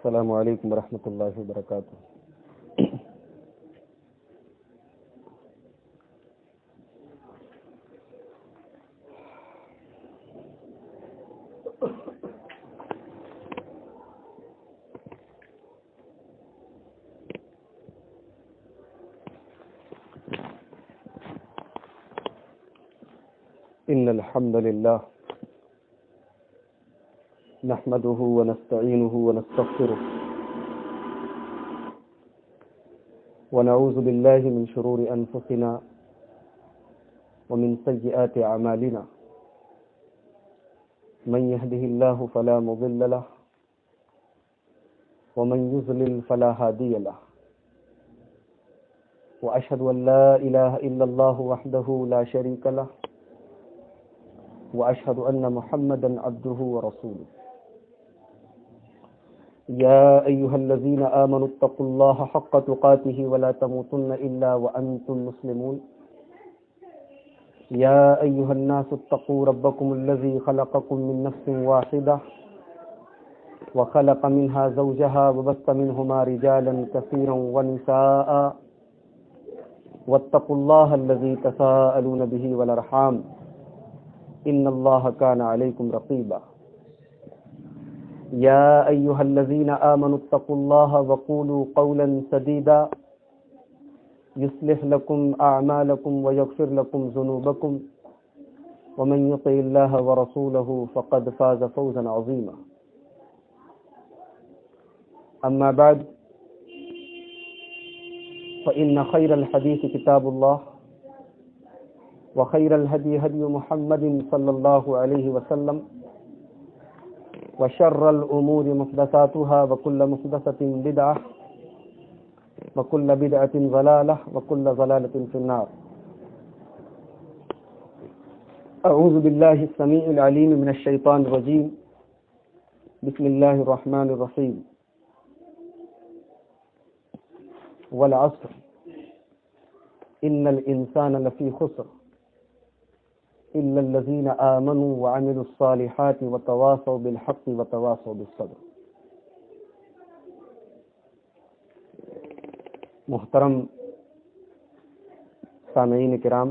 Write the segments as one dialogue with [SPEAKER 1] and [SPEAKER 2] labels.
[SPEAKER 1] السلام علیکم ورحمۃ اللہ وبرکاتہ۔ ان الحمد للہ نحمده ونستعینه ونستغفره ونعوذ باللہ من شرور انفسنا ومن سیئات اعمالنا من يهده الله فلا مضل له ومن يضلل فلا هادي له واشهد ان لا اله الا الله وحده لا شريك له واشهد ان محمدا عبده ورسوله يا أيها الذين آمنوا اتقوا الله حق تقاته ولا تموتن إلا وأنتم مسلمون يا أيها الناس اتقوا ربكم الذي خلقكم من نفس واحدة وخلق منها زوجها وبث منهما رجالا كثيرا ونساء واتقوا الله الذي تساءلون به والأرحام إن الله كان عليكم رقيبا يا أيها الذين آمنوا اتقوا الله وقولوا قولا سديدا يصلح لكم أعمالكم ويغفر لكم ذنوبكم ومن يطع الله ورسوله فقد فاز فوزا عظيما أما بعد فإن خير الحديث كتاب الله وخير الهدي هدي محمد صلى الله عليه وسلم وشر الأمور محدثاتها وكل محدثة بدعة وكل بدعة ضلالة وكل ضلالة في النار أعوذ بالله السميع العليم من الشيطان الرجيم بسم الله الرحمن الرحيم والعصر إن الإنسان لفي خسر إلا الذين آمنوا وعملوا الصالحات وتواصوا بالحق وتواصوا بالصبر۔ محترم سامعین کرام،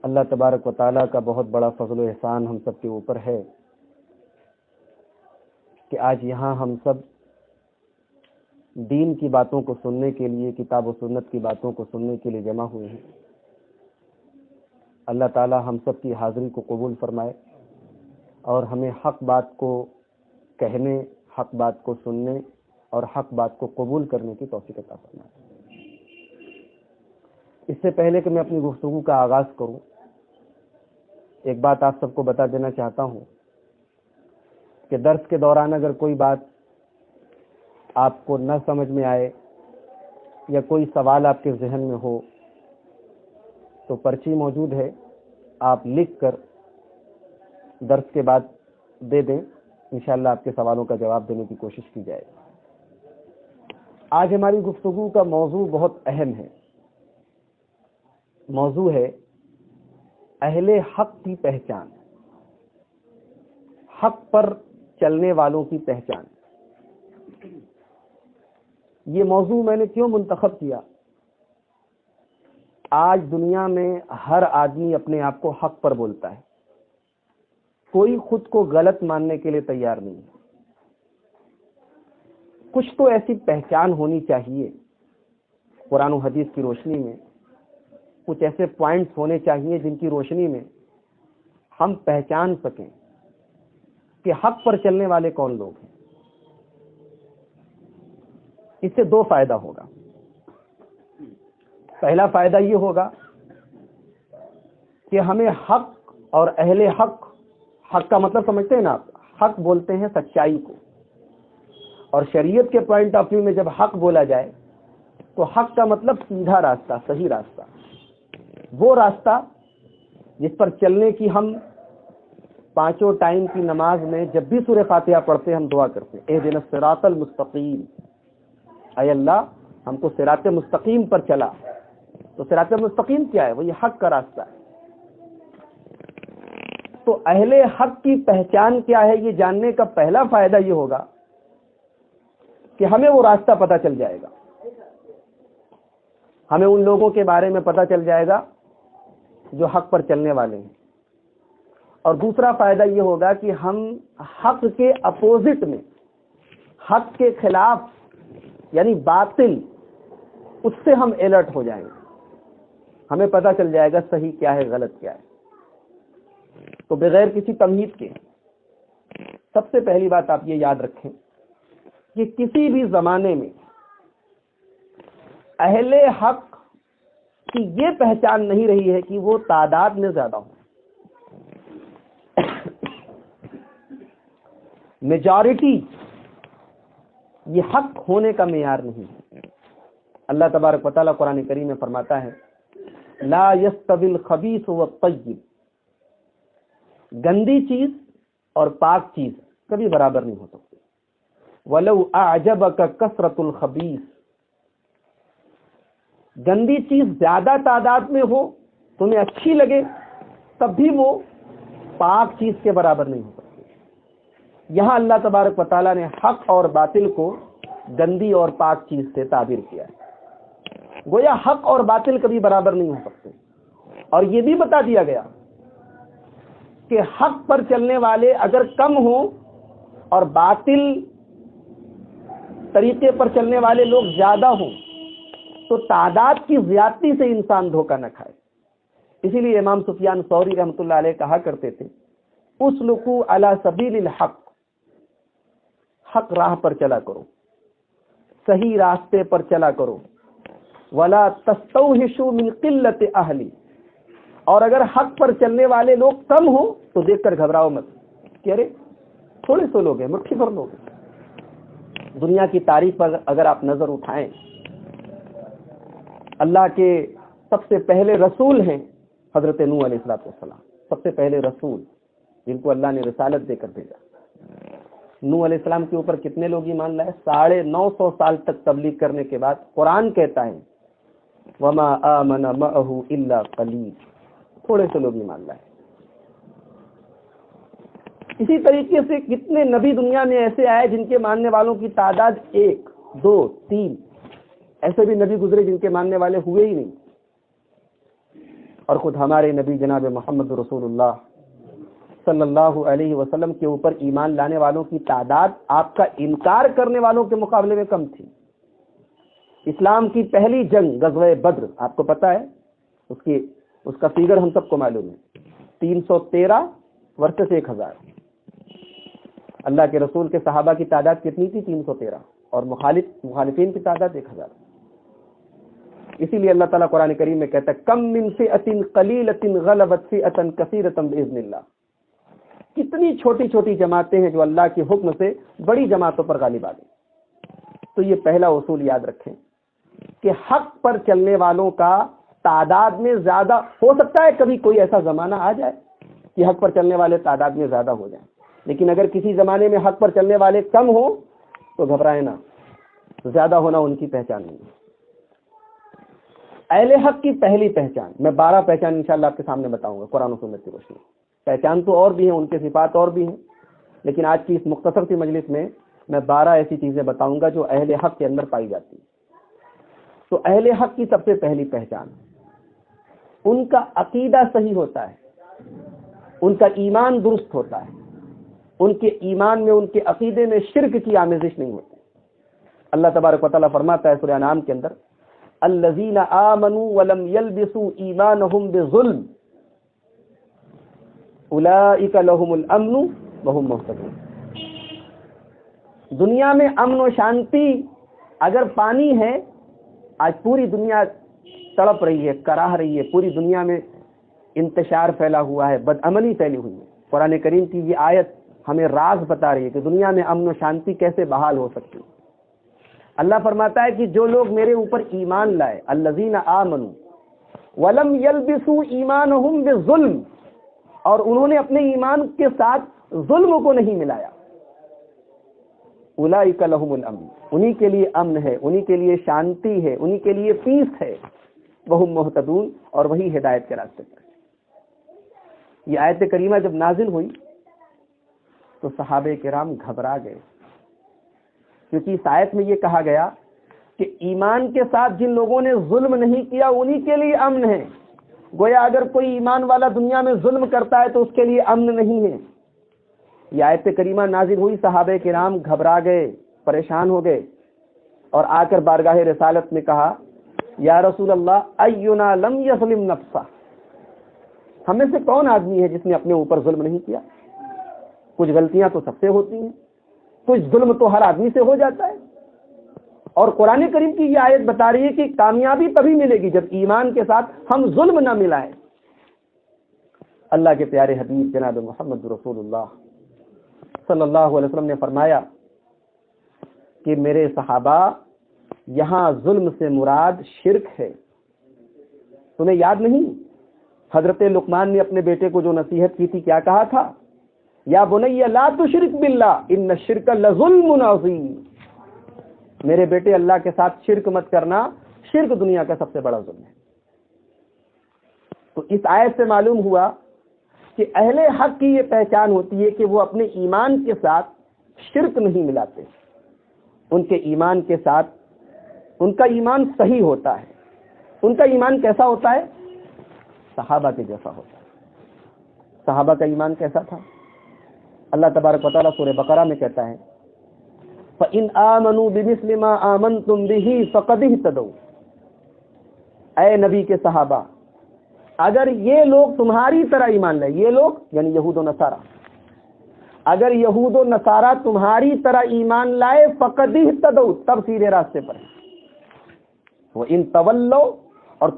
[SPEAKER 1] اللہ تبارک و تعالیٰ کا بہت بڑا فضل و احسان ہم سب کے اوپر ہے کہ آج یہاں ہم سب دین کی باتوں کو سننے کے لیے، کتاب و سنت کی باتوں کو سننے کے لیے جمع ہوئے ہیں۔ اللہ تعالی ہم سب کی حاضری کو قبول فرمائے اور ہمیں حق بات کو کہنے، حق بات کو سننے اور حق بات کو قبول کرنے کی توفیق عطا فرمائے۔ اس سے پہلے کہ میں اپنی گفتگو کا آغاز کروں، ایک بات آپ سب کو بتا دینا چاہتا ہوں کہ درس کے دوران اگر کوئی بات آپ کو نہ سمجھ میں آئے یا کوئی سوال آپ کے ذہن میں ہو تو پرچی موجود ہے، آپ لکھ کر درس کے بعد دے دیں، انشاءاللہ آپ کے سوالوں کا جواب دینے کی کوشش کی جائے۔ آج ہماری گفتگو کا موضوع بہت اہم ہے، موضوع ہے اہل حق کی پہچان، حق پر چلنے والوں کی پہچان۔ یہ موضوع میں نے کیوں منتخب کیا؟ آج دنیا میں ہر آدمی اپنے آپ کو حق پر بولتا ہے، کوئی خود کو غلط ماننے کے لیے تیار نہیں ہے۔ کچھ تو ایسی پہچان ہونی چاہیے، قرآن و حدیث کی روشنی میں کچھ ایسے پوائنٹس ہونے چاہیے جن کی روشنی میں ہم پہچان سکیں کہ حق پر چلنے والے کون لوگ ہیں۔ اس سے دو فائدہ ہوگا۔ پہلا فائدہ یہ ہوگا کہ ہمیں حق اور اہل حق، حق کا مطلب سمجھتے ہیں نا آپ، حق بولتے ہیں سچائی کو، اور شریعت کے پوائنٹ آف ویو میں جب حق بولا جائے تو حق کا مطلب سیدھا راستہ، صحیح راستہ، وہ راستہ جس پر چلنے کی ہم پانچوں ٹائم کی نماز میں جب بھی سورہ فاتحہ پڑھتے ہیں ہم دعا کرتے ہیں، اہدنا الصراط المستقیم، اے اللہ ہم کو صراط مستقیم پر چلا۔ تو صراط مستقیم کیا ہے؟ وہ یہ حق کا راستہ ہے۔ تو اہل حق کی پہچان کیا ہے یہ جاننے کا پہلا فائدہ یہ ہوگا کہ ہمیں وہ راستہ پتہ چل جائے گا، ہمیں ان لوگوں کے بارے میں پتہ چل جائے گا جو حق پر چلنے والے ہیں، اور دوسرا فائدہ یہ ہوگا کہ ہم حق کے اپوزٹ میں، حق کے خلاف یعنی باطل، اس سے ہم الرٹ ہو جائیں گے، ہمیں پتہ چل جائے گا صحیح کیا ہے غلط کیا ہے۔ تو بغیر کسی تمہید کے سب سے پہلی بات آپ یہ یاد رکھیں کہ کسی بھی زمانے میں اہل حق کی یہ پہچان نہیں رہی ہے کہ وہ تعداد میں زیادہ ہوں، میجارٹی یہ حق ہونے کا معیار نہیں ہے۔ اللہ تبارک و تعالیٰ قرآن کریم میں فرماتا ہے لا یستوی الخبیث والطیب، گندی چیز اور پاک چیز کبھی برابر نہیں ہو سکتی۔ وَلَوْ أَعْجَبَكَ كَثْرَةُ الْخَبِيثِ، گندی چیز زیادہ تعداد میں ہو تمہیں اچھی لگے تب بھی وہ پاک چیز کے برابر نہیں ہو سکتی۔ یہاں اللہ تبارک و تعالیٰ نے حق اور باطل کو گندی اور پاک چیز سے تعبیر کیا ہے، گویا حق اور باطل کبھی برابر نہیں ہو سکتے۔ اور یہ بھی بتا دیا گیا کہ حق پر چلنے والے اگر کم ہوں اور باطل طریقے پر چلنے والے لوگ زیادہ ہوں تو تعداد کی زیادتی سے انسان دھوکہ نہ کھائے۔ اسی لیے امام سفیان ثوری رحمۃ اللہ علیہ کہا کرتے تھے اسلکوا علی سبیل الحق، حق راہ پر چلا کرو، صحیح راستے پر چلا کرو، ولا تستوحشوا من قلت اہلی، اور اگر حق پر چلنے والے لوگ کم ہوں تو دیکھ کر گھبراؤ مت کہ ارے تھوڑے سے لوگ ہیں، مٹھی بھر لوگ ہیں۔ دنیا کی تاریخ پر اگر آپ نظر اٹھائیں، اللہ کے سب سے پہلے رسول ہیں حضرت نوح علیہ السلام، سب سے پہلے رسول جن کو اللہ نے رسالت دے کر بھیجا۔ نوح علیہ السلام کے اوپر کتنے لوگ ایمان لائے؟ 950 سال تک تبلیغ کرنے کے بعد قرآن کہتا ہے وما آمن معه الا قلیل، تھوڑے سے لوگ ایمان لائے۔ اسی طریقے سے کتنے نبی دنیا میں ایسے آئے جن کے ماننے والوں کی تعداد 1 2 3، ایسے بھی نبی گزرے جن کے ماننے والے ہوئے ہی نہیں۔ اور خود ہمارے نبی جناب محمد رسول اللہ صلی اللہ علیہ وسلم کے اوپر ایمان لانے والوں کی تعداد آپ کا انکار کرنے والوں کے مقابلے میں کم تھی۔ اسلام کی پہلی جنگ غزوہ بدر، آپ کو پتہ ہے اس کا فیگر ہم سب کو معلوم ہے، 313 ورسس 1000۔ اللہ کے رسول کے صحابہ کی تعداد کتنی تھی؟ 313، اور مخالفین کی تعداد 1000۔ اسی لیے اللہ تعالیٰ قرآن کریم میں کہتا ہے کم من فئۃ قلیلۃ غلبت فئۃ کثیرۃ باذن اللہ، کتنی چھوٹی چھوٹی جماعتیں ہیں جو اللہ کے حکم سے بڑی جماعتوں پر غالب آ گئی۔ تو یہ پہلا اصول یاد رکھیں کہ حق پر چلنے والوں کا تعداد میں زیادہ ہو سکتا ہے، کبھی کوئی ایسا زمانہ آ جائے کہ حق پر چلنے والے تعداد میں زیادہ ہو جائیں، لیکن اگر کسی زمانے میں حق پر چلنے والے کم ہوں تو گھبرائیں نہ، زیادہ ہونا ان کی پہچان نہیں ہے۔ اہل حق کی پہلی پہچان، میں 12 پہچان انشاءاللہ آپ کے سامنے بتاؤں گا قرآن و سنت کی روشنی۔ پہچان تو اور بھی ہیں، ان کے صفات اور بھی ہیں، لیکن آج کی اس مختصر سی مجلس میں 12 ایسی چیزیں بتاؤں گا جو اہل حق کے اندر پائی جاتی ہیں۔ تو اہل حق کی سب سے پہلی پہچان، ان کا عقیدہ صحیح ہوتا ہے، ان کا ایمان درست ہوتا ہے، ان کے ایمان میں، ان کے عقیدے میں شرک کی آمیزش نہیں ہوتی۔ اللہ تبارک و تعالیٰ فرماتا ہے سورہ انعام کے اندر الذین آمنوا ولم یلبسوا ایمانہم بظلم اولئک لہم الامن وہم مہتدون۔ دنیا میں امن و شانتی اگر پانی ہے، آج پوری دنیا تڑپ رہی ہے، کراہ رہی ہے، پوری دنیا میں انتشار پھیلا ہوا ہے، بدامنی پھیلی ہوئی ہے۔ قرآن کریم کی یہ آیت ہمیں راز بتا رہی ہے کہ دنیا میں امن و شانتی کیسے بحال ہو سکتی ہے۔ اللہ فرماتا ہے کہ جو لوگ میرے اوپر ایمان لائے، الذین آمنوا ولم یلبسوا ایمانہم بظلم، اور انہوں نے اپنے ایمان کے ساتھ ظلم کو نہیں ملایا، اولئک لہم الامن، انہی کے لیے امن ہے، انہی کے لیے شانتی ہے، انہی کے لیے پیس ہے، وہم مہتدون، اور وہی ہدایت کے راستے پر۔ یہ آیت کریمہ جب نازل ہوئی تو صحابہ کرام گھبرا گئے، کیونکہ اس آیت میں یہ کہا گیا کہ ایمان کے ساتھ جن لوگوں نے ظلم نہیں کیا انہی کے لیے امن ہے۔ گویا اگر کوئی ایمان والا دنیا میں ظلم کرتا ہے تو اس کے لیے امن نہیں ہے۔ یہ آیت کریمہ نازل ہوئی، صحابہ کرام گھبرا گئے، پریشان ہو گئے، اور آ کر بارگاہ رسالت میں کہا یا رسول اللہ اینا لم یظلم نفسہ، ہم میں سے کون آدمی ہے جس نے اپنے اوپر ظلم نہیں کیا؟ کچھ غلطیاں تو سب سے ہوتی ہیں، کچھ ظلم تو ہر آدمی سے ہو جاتا ہے، اور قرآن کریم کی یہ آیت بتا رہی ہے کہ کامیابی تبھی ملے گی جب ایمان کے ساتھ ہم ظلم نہ ملائیں۔ اللہ کے پیارے حبیب جناب محمد رسول اللہ صلی اللہ علیہ وسلم نے فرمایا کہ میرے صحابہ، یہاں ظلم سے مراد شرک ہے۔ تمہیں یاد نہیں حضرت لقمان نے اپنے بیٹے کو جو نصیحت کی تھی کیا کہا تھا؟ یا بنی لا تشرک باللہ ان الشرک لظلم عظیم، میرے بیٹے اللہ کے ساتھ شرک مت کرنا، شرک دنیا کا سب سے بڑا ظلم ہے۔ تو اس آیت سے معلوم ہوا کہ اہل حق کی یہ پہچان ہوتی ہے کہ وہ اپنے ایمان کے ساتھ شرک نہیں ملاتے، ان کے ایمان کے ساتھ ان کا ایمان صحیح ہوتا ہے۔ ان کا ایمان کیسا ہوتا ہے؟ صحابہ کے جیسا ہوتا ہے۔ صحابہ کا ایمان کیسا تھا؟ اللہ تبارک و تعالیٰ سورہ بقرہ میں کہتا ہے فَإِنْ آمَنُوا بِمِثْلِ مَا آمَنْتُمْ بِهِ فَقَدِ اهْتَدَوْا، اے نبی کے صحابہ، اگر یہ لوگ تمہاری طرح ایمان لائے، یہ لوگ یعنی یہود و نصارہ، اگر یہود و نصارہ تمہاری طرح ایمان لائے فَقَدِ اهْتَدَوْا، تب سیدھے راستے پر ہیں۔ وَإِنْ تَوَلَّوْا، اور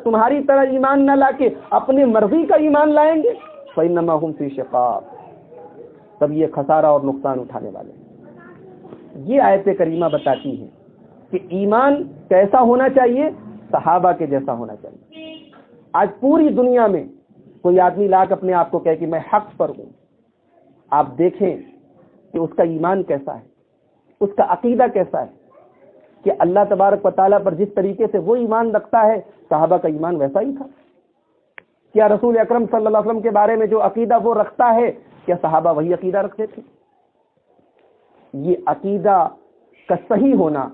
[SPEAKER 1] تمہاری طرح ایمان نہ لا کے اپنی مرضی کا ایمان لائیں گے فَإِنَّمَا هُمْ فِي شِقَاقٍ، تب یہ خسارہ اور نقصان اٹھانے والے ہیں۔ یہ آیت کریمہ بتاتی ہے کہ ایمان کیسا ہونا چاہیے؟ صحابہ کے جیسا ہونا چاہیے۔ آج پوری دنیا میں کوئی آدمی لا کے اپنے آپ کو کہے کہ میں حق پر ہوں، آپ دیکھیں کہ اس کا ایمان کیسا ہے، اس کا عقیدہ کیسا ہے، کہ اللہ تبارک و تعالیٰ پر جس طریقے سے وہ ایمان رکھتا ہے صحابہ کا ایمان ویسا ہی تھا؟ کیا رسول اکرم صلی اللہ علیہ وسلم کے بارے میں جو عقیدہ وہ رکھتا ہے کیا صحابہ وہی عقیدہ رکھتے تھے؟ یہ عقیدہ کا صحیح ہونا،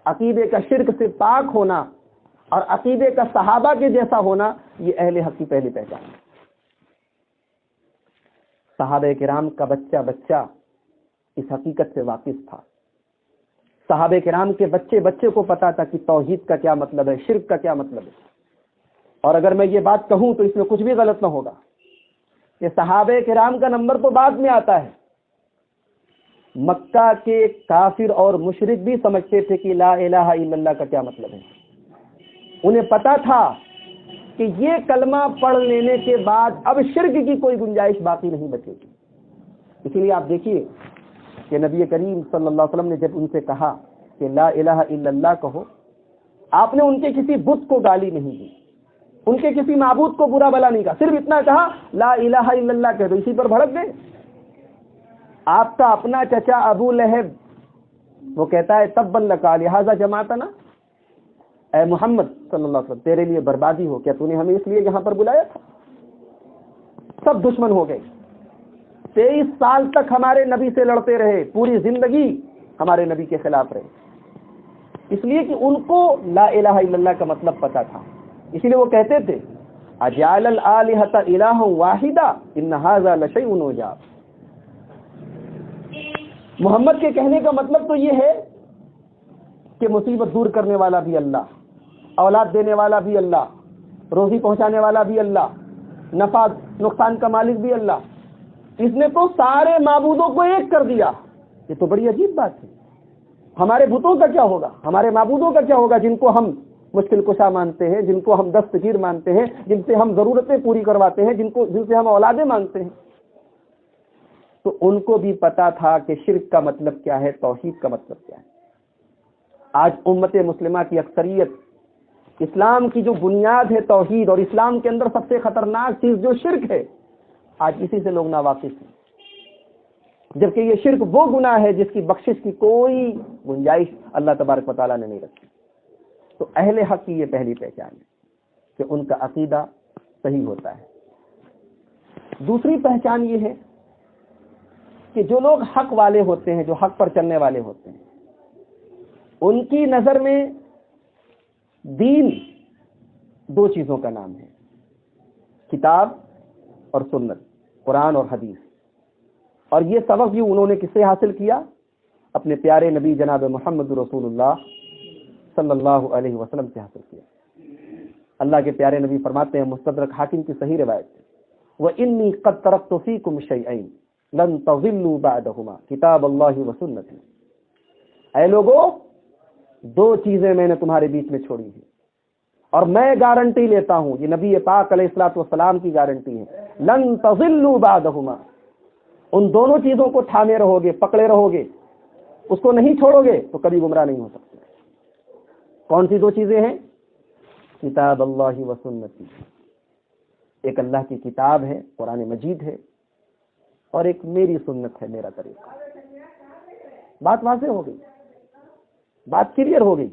[SPEAKER 1] عقیدے کا شرک سے پاک ہونا اور عقیدے کا صحابہ کے جیسا ہونا، یہ اہل حق کی پہلی پہچان ہے۔ صحابہ کرام کا بچہ اس حقیقت سے واقف تھا۔ صحابہ کرام کے بچے کو پتا تھا کہ توحید کا کیا مطلب ہے، شرک کا کیا مطلب ہے۔ اور اگر میں یہ بات کہوں تو اس میں کچھ بھی غلط نہ ہوگا کہ صحابہ کرام کا نمبر تو بعد میں آتا ہے۔ مکہ کے کافر اور مشرک بھی سمجھتے تھے کہ لا الہ الا اللہ کا کیا مطلب ہے۔ انہیں پتا تھا کہ یہ کلمہ پڑھ لینے کے بعد اب شرک کی کوئی گنجائش باقی نہیں بچے گی۔ اسی لیے آپ دیکھیے کہ نبی کریم صلی اللہ علیہ وسلم نے جب ان سے کہا کہ لا الہ الا اللہ کہو، آپ نے ان کے کسی بت کو گالی نہیں دی، ان کے کسی معبود کو برا بلا نہیں کہا، صرف اتنا کہا لا الہ الا اللہ کہہ دو، اسی پر بھڑک گئے۔ آپ کا اپنا چچا ابو لہب وہ کہتا ہے تبا لکا لہذا جماعتنا، اے محمد صلی اللہ علیہ وسلم تیرے لیے بربادی ہو، کیا تو نے ہمیں اس لیے یہاں پر بلایا تھا؟ سب دشمن ہو گئے، 23 سال تک ہمارے نبی سے لڑتے رہے، پوری زندگی ہمارے نبی کے خلاف رہے، اس لیے کہ ان کو لا الہ الا اللہ کا مطلب پتا تھا۔ اسی لیے وہ کہتے تھے اجعل الالہۃ الہ واحدہ ان ھذا لشیء عجاب، محمد کے کہنے کا مطلب تو یہ ہے کہ مصیبت دور کرنے والا بھی اللہ، اولاد دینے والا بھی اللہ، روزی پہنچانے والا بھی اللہ، نفع نقصان کا مالک بھی اللہ، اس نے تو سارے معبودوں کو ایک کر دیا۔ یہ تو بڑی عجیب بات ہے۔ ہمارے بتوں کا کیا ہوگا، ہمارے معبودوں کا کیا ہوگا جن کو ہم مشکل کشا مانتے ہیں، جن کو ہم دستگیر مانتے ہیں، جن سے ہم ضرورتیں پوری کرواتے ہیں، جن سے ہم اولادیں مانگتے ہیں؟ تو ان کو بھی پتا تھا کہ شرک کا مطلب کیا ہے، توحید کا مطلب کیا ہے۔ آج امت مسلمہ کی اکثریت اسلام کی جو بنیاد ہے توحید، اور اسلام کے اندر سب سے خطرناک چیز جو شرک ہے، آج اسی سے لوگ ناواقف ہیں، جبکہ یہ شرک وہ گناہ ہے جس کی بخشش کی کوئی گنجائش اللہ تبارک و تعالیٰ نے نہیں رکھی۔ تو اہل حق کی یہ پہلی پہچان ہے کہ ان کا عقیدہ صحیح ہوتا ہے۔ دوسری پہچان یہ ہے کہ جو لوگ حق والے ہوتے ہیں، جو حق پر چلنے والے ہوتے ہیں، ان کی نظر میں دین دو چیزوں کا نام ہے، کتاب اور سنت، قرآن اور حدیث. اور یہ سبق بھی انہوں نے کس سے حاصل کیا؟ اپنے پیارے نبی جناب محمد رسول اللہ صلی اللہ علیہ وسلم سے حاصل کیا. اللہ کے پیارے نبی فرماتے ہیں، مستدرک حاکم کی صحیح روایت ہے، وَإِنِّي قَدْ تَرَكْتُ فِيكُمْ شَيْئَيْنِ لَن تَضِلُّوا بَعْدَهُمَا كِتَابَ اللَّهِ وَسُنَّتِي. اے لوگو، دو چیزیں میں نے تمہارے بیچ میں چھوڑی ہیں، اور میں گارنٹی لیتا ہوں، یہ نبی پاک علیہ الصلوۃ والسلام کی گارنٹی ہے، لن تضلوا بعدهما. ان دونوں چیزوں کو تھامے رہو گے، پکڑے رہو گے، اس کو نہیں چھوڑو گے تو کبھی گمراہ نہیں ہو سکتے. کون سی دو چیزیں ہیں؟ کتاب اللہ و سنتی. ایک اللہ کی کتاب ہے، قرآن مجید ہے، اور ایک میری سنت ہے، میرا طریقہ. بات واضح ہو گئی، بات کلیئر ہو گئی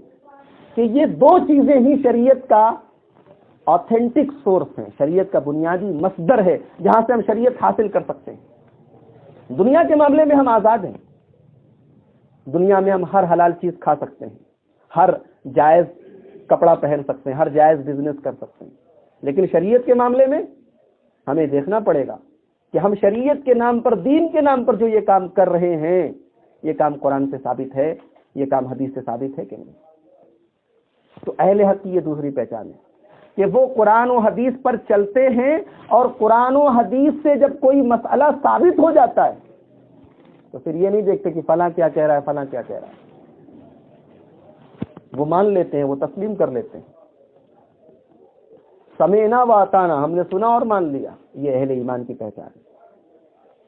[SPEAKER 1] کہ یہ دو چیزیں ہی شریعت کا آتھینٹک سورس ہیں، شریعت کا بنیادی مصدر ہے جہاں سے ہم شریعت حاصل کر سکتے ہیں. دنیا کے معاملے میں ہم آزاد ہیں، دنیا میں ہم ہر حلال چیز کھا سکتے ہیں، ہر جائز کپڑا پہن سکتے ہیں، ہر جائز بزنس کر سکتے ہیں، لیکن شریعت کے معاملے میں ہمیں دیکھنا پڑے گا کہ ہم شریعت کے نام پر، دین کے نام پر جو یہ کام کر رہے ہیں، یہ کام قرآن سے ثابت ہے، یہ کام حدیث سے ثابت ہے کہ نہیں. تو اہل حق کی یہ دوسری پہچان ہے کہ وہ قرآن و حدیث پر چلتے ہیں، اور قرآن و حدیث سے جب کوئی مسئلہ ثابت ہو جاتا ہے تو پھر یہ نہیں دیکھتے کہ فلاں کیا کہہ رہا ہے، فلاں کیا کہہ رہا ہے. وہ مان لیتے ہیں، وہ تسلیم کر لیتے ہیں. سمعنا و اطعنا، ہم نے سنا اور مان لیا. یہ اہل ایمان کی پہچان ہے.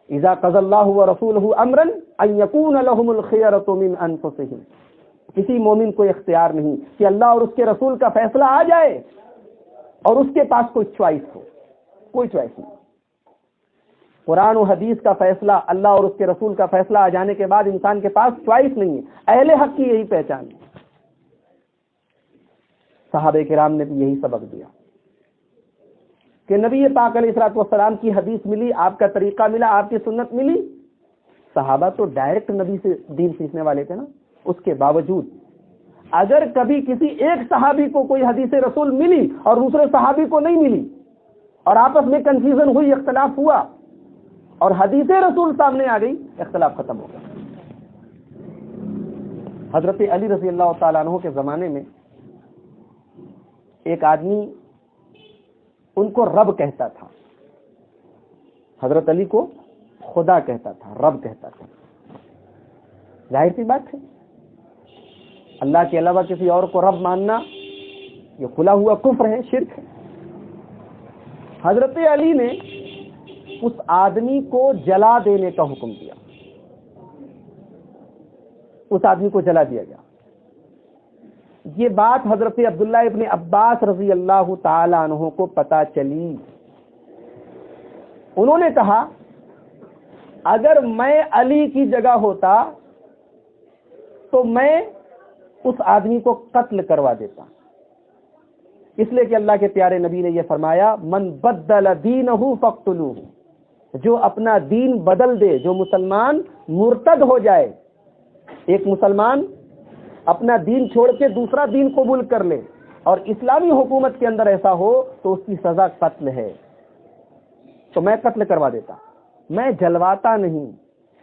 [SPEAKER 1] اذا قضى الله ورسوله امرا ان يكون لهم الخيرة من انفسهم. کسی مومن کو اختیار نہیں کہ اللہ اور اس کے رسول کا فیصلہ آ جائے اور اس کے پاس کوئی چوائس ہو، کوئی چوائس نہیں. قرآن و حدیث کا فیصلہ، اللہ اور اس کے رسول کا فیصلہ آ جانے کے بعد انسان کے پاس چوائس نہیں ہے. اہل حق کی یہی پہچان ہے. صحابہ کرام نے بھی یہی سبق دیا کہ نبی پاک علیہ الصلوۃ والسلام کی حدیث ملی، آپ کا طریقہ ملا، آپ کی سنت ملی. صحابہ تو ڈائریکٹ نبی سے دین سیکھنے والے تھے نا. اس کے باوجود اگر کبھی کسی ایک صحابی کو کوئی حدیث رسول ملی اور دوسرے صحابی کو نہیں ملی، اور آپس میں کنفیوژن ہوئی، اختلاف ہوا، اور حدیث رسول سامنے آ گئی، اختلاف ختم ہو گیا. حضرت علی رضی اللہ تعالیٰ عنہ کے زمانے میں ایک آدمی ان کو رب کہتا تھا، حضرت علی کو خدا کہتا تھا، رب کہتا تھا. ظاہر سی بات ہے، اللہ کے علاوہ کسی اور کو رب ماننا یہ کھلا ہوا کفر ہے، شرک ہے. حضرت علی نے اس آدمی کو جلا دینے کا حکم دیا. اس آدمی کو جلا دیا گیا. یہ بات حضرت عبداللہ ابن عباس رضی اللہ تعالی عنہ کو پتہ چلی. انہوں نے کہا اگر میں علی کی جگہ ہوتا تو میں اس آدمی کو قتل کروا دیتا، اس لیے کہ اللہ کے پیارے نبی نے یہ فرمایا من بدل دینہ فاقتلوہ. جو اپنا دین بدل دے، جو مسلمان مرتد ہو جائے، ایک مسلمان اپنا دین چھوڑ کے دوسرا دین قبول کر لے اور اسلامی حکومت کے اندر ایسا ہو تو اس کی سزا قتل ہے، تو میں قتل کروا دیتا. میں جلواتا نہیں،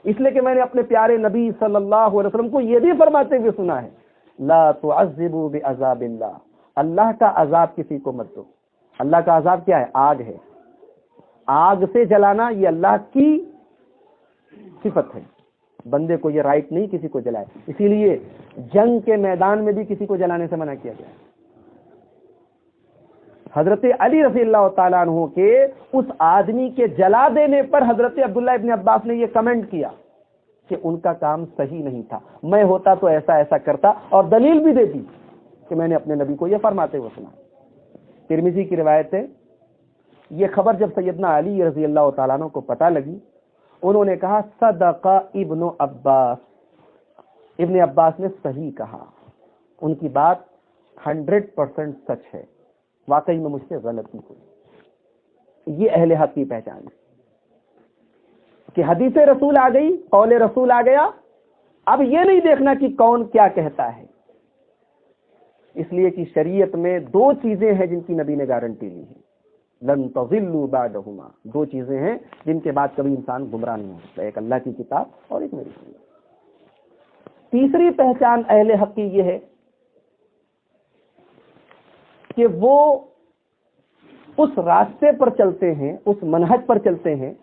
[SPEAKER 1] اس لیے کہ میں نے اپنے پیارے نبی صلی اللہ علیہ وسلم کو یہ بھی فرماتے ہوئے سنا ہے لا تعذبوا بعذاب اللہ. اللہ کا عذاب کسی کو مت دو. اللہ کا عذاب کیا ہے؟ آگ ہے. آگ سے جلانا یہ اللہ کی صفت ہے. بندے کو یہ رائٹ نہیں کسی کو جلائے. اسی لیے جنگ کے میدان میں بھی کسی کو جلانے سے منع کیا گیا. حضرت علی رضی اللہ تعالیٰ عنہ کے اس آدمی کے جلا دینے پر حضرت عبداللہ ابن عباس نے یہ کمنٹ کیا کہ ان کا کام صحیح نہیں تھا، میں ہوتا تو ایسا ایسا کرتا، اور دلیل بھی دیتی کہ میں نے اپنے نبی کو یہ فرماتے ہوئے سنا. ترمذی کی روایت ہے، یہ خبر جب سیدنا علی رضی اللہ تعالیٰ عنہ کو پتہ لگی، انہوں نے کہا صدق ابن عباس. ابن عباس نے صحیح کہا، ان کی بات 100% سچ ہے، واقعی میں مجھ سے غلطی ہوئی. یہ اہل حق کی پہچان ہے کہ حدیث رسول آ گئی، قول رسول آ گیا، اب یہ نہیں دیکھنا کہ کون کیا کہتا ہے، اس لیے کہ شریعت میں دو چیزیں ہیں جن کی نبی نے گارنٹی لی ہے، لن تضلوا بعدہما، دو چیزیں ہیں جن کے بعد کبھی انسان گمراہ نہیں ہو سکتا، ایک اللہ کی کتاب اور ایک میری سنت۔ تیسری پہچان اہل حق کی یہ ہے کہ وہ اس راستے پر چلتے ہیں، اس منہج پر چلتے ہیں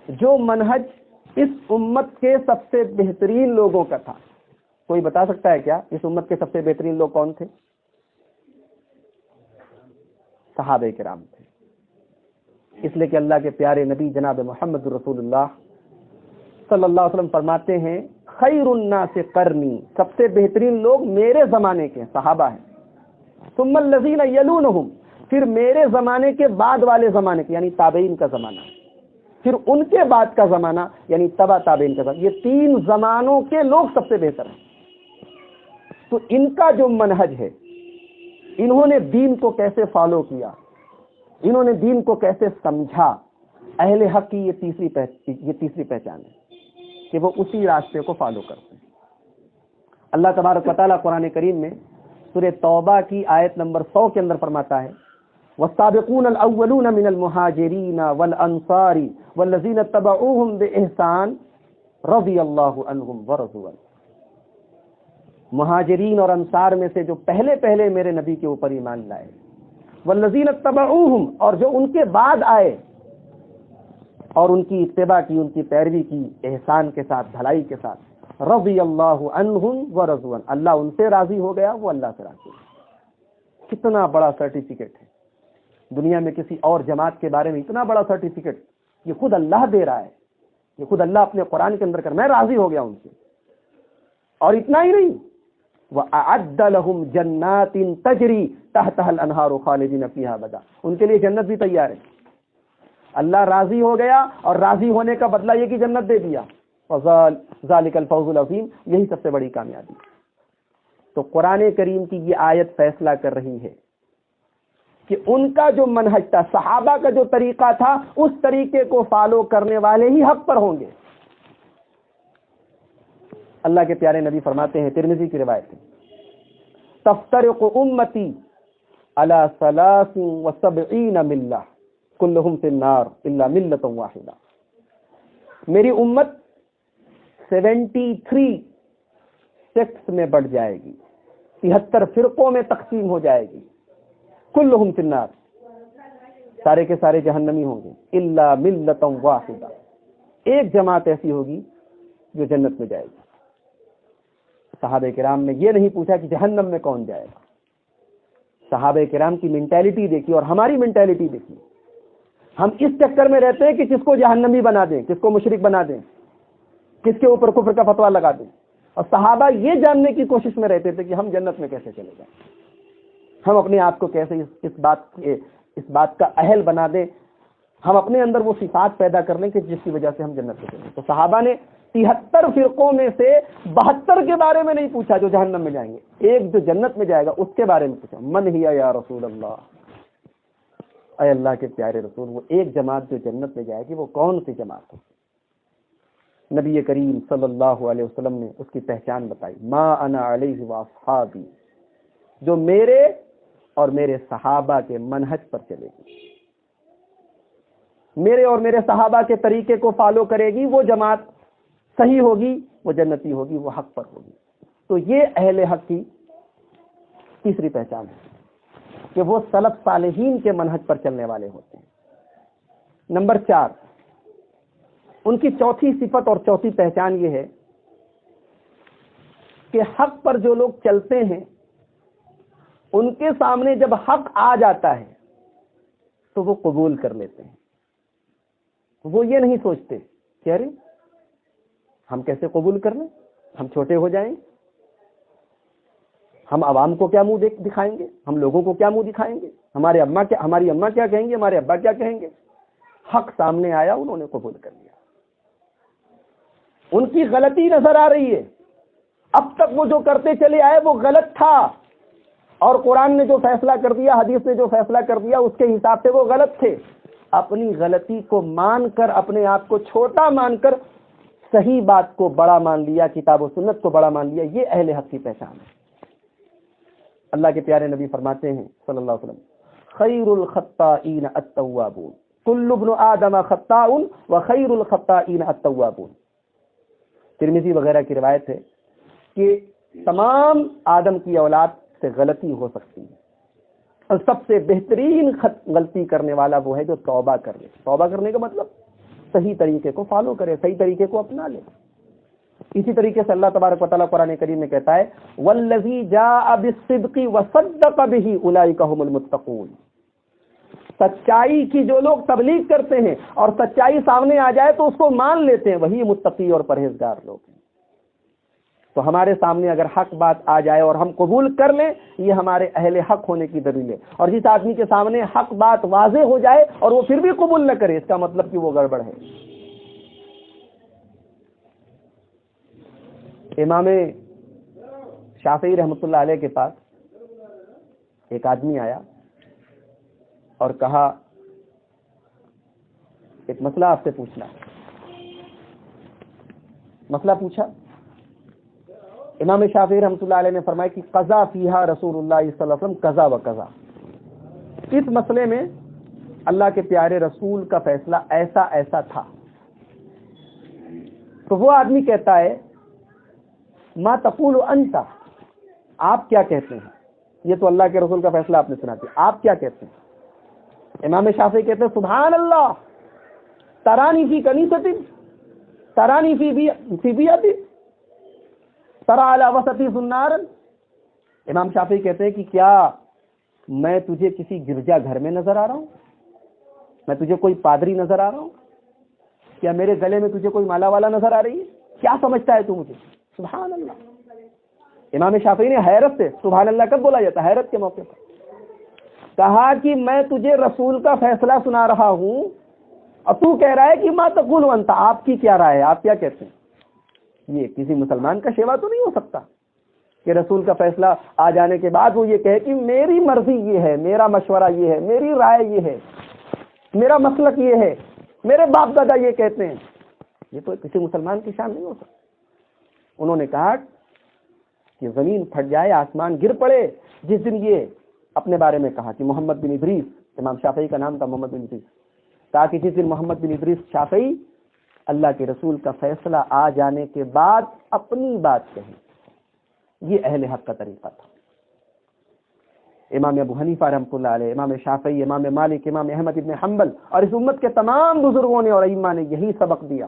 [SPEAKER 1] جو منہج اس امت کے سب سے بہترین لوگوں کا تھا۔ کوئی بتا سکتا ہے کیا اس امت کے سب سے بہترین لوگ کون تھے؟ صحابہ کرام تھے، اس لیے کہ اللہ کے پیارے نبی جناب محمد رسول اللہ صلی اللہ علیہ وسلم فرماتے ہیں خیر الناس قرنی، سب سے بہترین لوگ میرے زمانے کے صحابہ ہیں، ثم الذین یلونہم، پھر میرے زمانے کے بعد والے زمانے کے یعنی تابعین کا زمانہ، پھر ان کے بعد کا زمانہ یعنی تبع تابعین کا زمانہ، یہ تین زمانوں کے لوگ سب سے بہتر ہیں۔ تو ان کا جو منہج ہے، انہوں نے دین کو کیسے فالو کیا، انہوں نے دین کو کیسے سمجھا، اہل حق کی یہ تیسری پہچان ہے کہ وہ اسی راستے کو فالو کرتے ہیں۔ اللہ تبارک و تعالیٰ قرآن کریم میں سورہ توبہ کی آیت نمبر 100 کے اندر فرماتا ہے والسابقون الاولون من المہاجرین والانصار والذین اتبعوہم بإحسان رضی اللہ عنہم ورضوا عنہ، مہاجرین اور انصار میں سے جو پہلے میرے نبی کے اوپر ایمان لائے، والذین اتبعوہم، اور جو ان کے بعد آئے اور ان کی اتباع کی، ان کی پیروی کی احسان کے ساتھ، بھلائی کے ساتھ، رضی اللہ عنہم ورضوا عنہ، اللہ ان سے راضی ہو گیا، وہ اللہ سے راضی ہو۔ کتنا بڑا سرٹیفکیٹ ہے دنیا میں کسی اور جماعت کے بارے میں، اتنا بڑا سرٹیفکیٹ یہ خود اللہ دے رہا ہے، یہ خود اللہ اپنے قرآن کے اندر کر میں راضی ہو گیا ان سے۔ اور اتنا ہی نہیں، وَأَعَدَّ لَهُمْ جَنَّاتٍ تَجْرِي تَحْتَهَا الْأَنْهَارُ خَالِدِينَ فِيهَا أَبَدًا، ان کے لیے جنت بھی تیار ہے۔ اللہ راضی ہو گیا اور راضی ہونے کا بدلہ یہ کہ جنت دے دیا، ذَلِكَ الْفَوْزُ الْعَظِيمُ، یہی سب سے بڑی کامیابی۔ تو قرآن کریم کی یہ آیت فیصلہ کر رہی ہے کہ ان کا جو منہج تھا، صحابہ کا جو طریقہ تھا، اس طریقے کو فالو کرنے والے ہی حق پر ہوں گے۔ اللہ کے پیارے نبی فرماتے ہیں، ترمذی کی روایت ہے، تفترق امتی علی 73 ملہ کلہم فی النار الا ملۃ واحدہ، میری امت 73 سیکٹس میں بڑھ جائے گی، 73 فرقوں میں تقسیم ہو جائے گی، کلہم فی النار، سارے کے سارے جہنمی ہوں گے، الا ملۃ واحدہ، ایک جماعت ایسی ہوگی جو جنت میں جائے گی۔ صحابہ کرام نے یہ نہیں پوچھا کہ جہنم میں کون جائے گا، صحابہ کرام کی مینٹیلٹی دیکھی اور ہماری مینٹیلٹی دیکھی۔ ہم اس چکر میں رہتے ہیں کہ کس کو جہنمی بنا دیں، کس کو مشرک بنا دیں، کس کے اوپر کفر کا فتویٰ لگا دیں، اور صحابہ یہ جاننے کی کوشش میں رہتے تھے کہ ہم جنت میں کیسے چلے جائیں، ہم اپنے آپ کو کیسے اس بات کا اہل بنا دیں، ہم اپنے اندر وہ صفات پیدا کر لیں کہ جس کی وجہ سے ہم جنت میں چلیں۔ تو صحابہ نے 73 فرقوں میں سے 72 کے بارے میں نہیں پوچھا جو جہنم میں جائیں گے، ایک جو جنت میں جائے گا اس کے بارے میں پوچھا، من ہی یا رسول اللہ، اے اللہ کے پیارے رسول، وہ ایک جماعت جو جنت میں جائے گی وہ کون سی جماعت ہے؟ نبی کریم صلی اللہ علیہ وسلم نے اس کی پہچان بتائی، ما انا علیہ واصحابی، جو میرے اور میرے صحابہ کے منہج پر چلے گی، میرے اور میرے صحابہ کے طریقے کو فالو کرے گی، وہ جماعت صحیح ہوگی، وہ جنتی ہوگی، وہ حق پر ہوگی۔ تو یہ اہل حق کی تیسری پہچان ہے کہ وہ سلف صالحین کے منہج پر چلنے والے ہوتے ہیں۔ نمبر 4، ان کی چوتھی صفت اور چوتھی پہچان یہ ہے کہ حق پر جو لوگ چلتے ہیں ان کے سامنے جب حق آ جاتا ہے تو وہ قبول کر لیتے ہیں، وہ یہ نہیں سوچتے کہ ارے ہم کیسے قبول کر لیں، ہم چھوٹے ہو جائیں، ہم عوام کو کیا منہ دکھائیں گے، ہم لوگوں کو کیا منہ دکھائیں گے، ہماری اماں کیا کہیں گے، ہمارے ابا کیا کہیں گے۔ حق سامنے آیا، انہوں نے قبول کر لیا۔ ان کی غلطی نظر آ رہی ہے، اب تک وہ جو کرتے چلے آئے وہ غلط تھا، اور قرآن نے جو فیصلہ کر دیا، حدیث نے جو فیصلہ کر دیا اس کے حساب سے وہ غلط تھے۔ اپنی غلطی کو مان کر، اپنے آپ کو چھوٹا مان کر صحیح بات کو بڑا مان لیا، کتاب و سنت کو بڑا مان لیا، یہ اہل حق کی پہچان ہے۔ اللہ کے پیارے نبی فرماتے ہیں صلی اللہ علیہ وسلم، خیر الخطائین التوابون، کل ابن آدم خطاء وخیر الخطائین التوابون۔ ترمذی وغیرہ کی روایت ہے کہ تمام آدم کی اولاد سے غلطی ہو سکتی ہے، اور سب سے بہترین غلطی کرنے والا وہ ہے جو توبہ کر لے۔ توبہ کرنے کا مطلب صحیح طریقے کو فالو کرے، صحیح طریقے کو اپنا لے۔ اسی طریقے سے اللہ تبارک و تعالیٰ قرآن کریم میں کہتا ہے والذی جاء بالصدق وصدق به اولئک هم المتقون۔ سچائی کی جو لوگ تبلیغ کرتے ہیں اور سچائی سامنے آ جائے تو اس کو مان لیتے ہیں، وہی متقی اور پرہیزگار لوگ ہیں۔ تو ہمارے سامنے اگر حق بات آ جائے اور ہم قبول کر لیں، یہ ہمارے اہل حق ہونے کی دلیل ہے۔ اور جس آدمی کے سامنے حق بات واضح ہو جائے اور وہ پھر بھی قبول نہ کرے، اس کا مطلب کہ وہ گڑبڑ ہے۔ امام شافعی رحمۃ اللہ علیہ کے پاس ایک آدمی آیا اور کہا ایک مسئلہ آپ سے پوچھنا ہے۔ مسئلہ پوچھا، امام شافعی رحمۃ اللہ علیہ نے فرمایا کہ قضا فیہا رسول اللہ صلی اللہ علیہ وسلم قضا و قضا، اس مسئلے میں اللہ کے پیارے رسول کا فیصلہ ایسا ایسا تھا۔ تو وہ آدمی کہتا ہے ما تقول انت، آپ کیا کہتے ہیں؟ یہ تو اللہ کے رسول کا فیصلہ آپ نے سنا دیا، آپ کیا کہتے ہیں؟ امام شافعی کہتے ہیں سبحان اللہ، ترانی فی کنیستی، ترانی فی بیتی، ترا علی وسطی سنار۔ امام شافعی کہتے ہیں کہ کیا میں تجھے کسی گرجا گھر میں نظر آ رہا ہوں؟ میں تجھے کوئی پادری نظر آ رہا ہوں؟ کیا میرے گلے میں تجھے کوئی مالا والا نظر آ رہی ہے؟ کیا سمجھتا ہے تو مجھے؟ سبحان اللہ۔ امام شافعی نے حیرت سے، سبحان اللہ کب بولا جاتا ہے؟ حیرت کے موقع پر کہا کہ میں تجھے رسول کا فیصلہ سنا رہا ہوں اور تو کہہ رہا ہے کہ ما تقول انت، آپ کی کیا رائے ہے، آپ کیا کہتے ہیں؟ یہ کسی مسلمان کا شیوا تو نہیں ہو سکتا کہ رسول کا فیصلہ آ جانے کے بعد وہ یہ کہے کہ میری مرضی یہ ہے، میرا مشورہ یہ ہے، میری رائے یہ ہے، میرا مسلک یہ ہے، میرے باپ دادا یہ کہتے ہیں۔ یہ تو کسی مسلمان کی شان نہیں ہو سکتا۔ انہوں نے کہا کہ زمین پھٹ جائے، آسمان گر پڑے جس دن یہ اپنے بارے میں کہا کہ محمد بن ادریس، امام شافعی کا نام تھا محمد بن ادریس، کہا کہ جس دن محمد بن ادریس شافعی اللہ کے رسول کا فیصلہ آ جانے کے بعد اپنی بات کہیں، یہ اہل حق کا طریقہ تھا۔ امام ابو حنیفہ رحمۃ اللہ علیہ، امام شافعی، امام مالک، امام احمد ابن حنبل اور اس امت کے تمام بزرگوں نے اور ائمہ نے یہی سبق دیا۔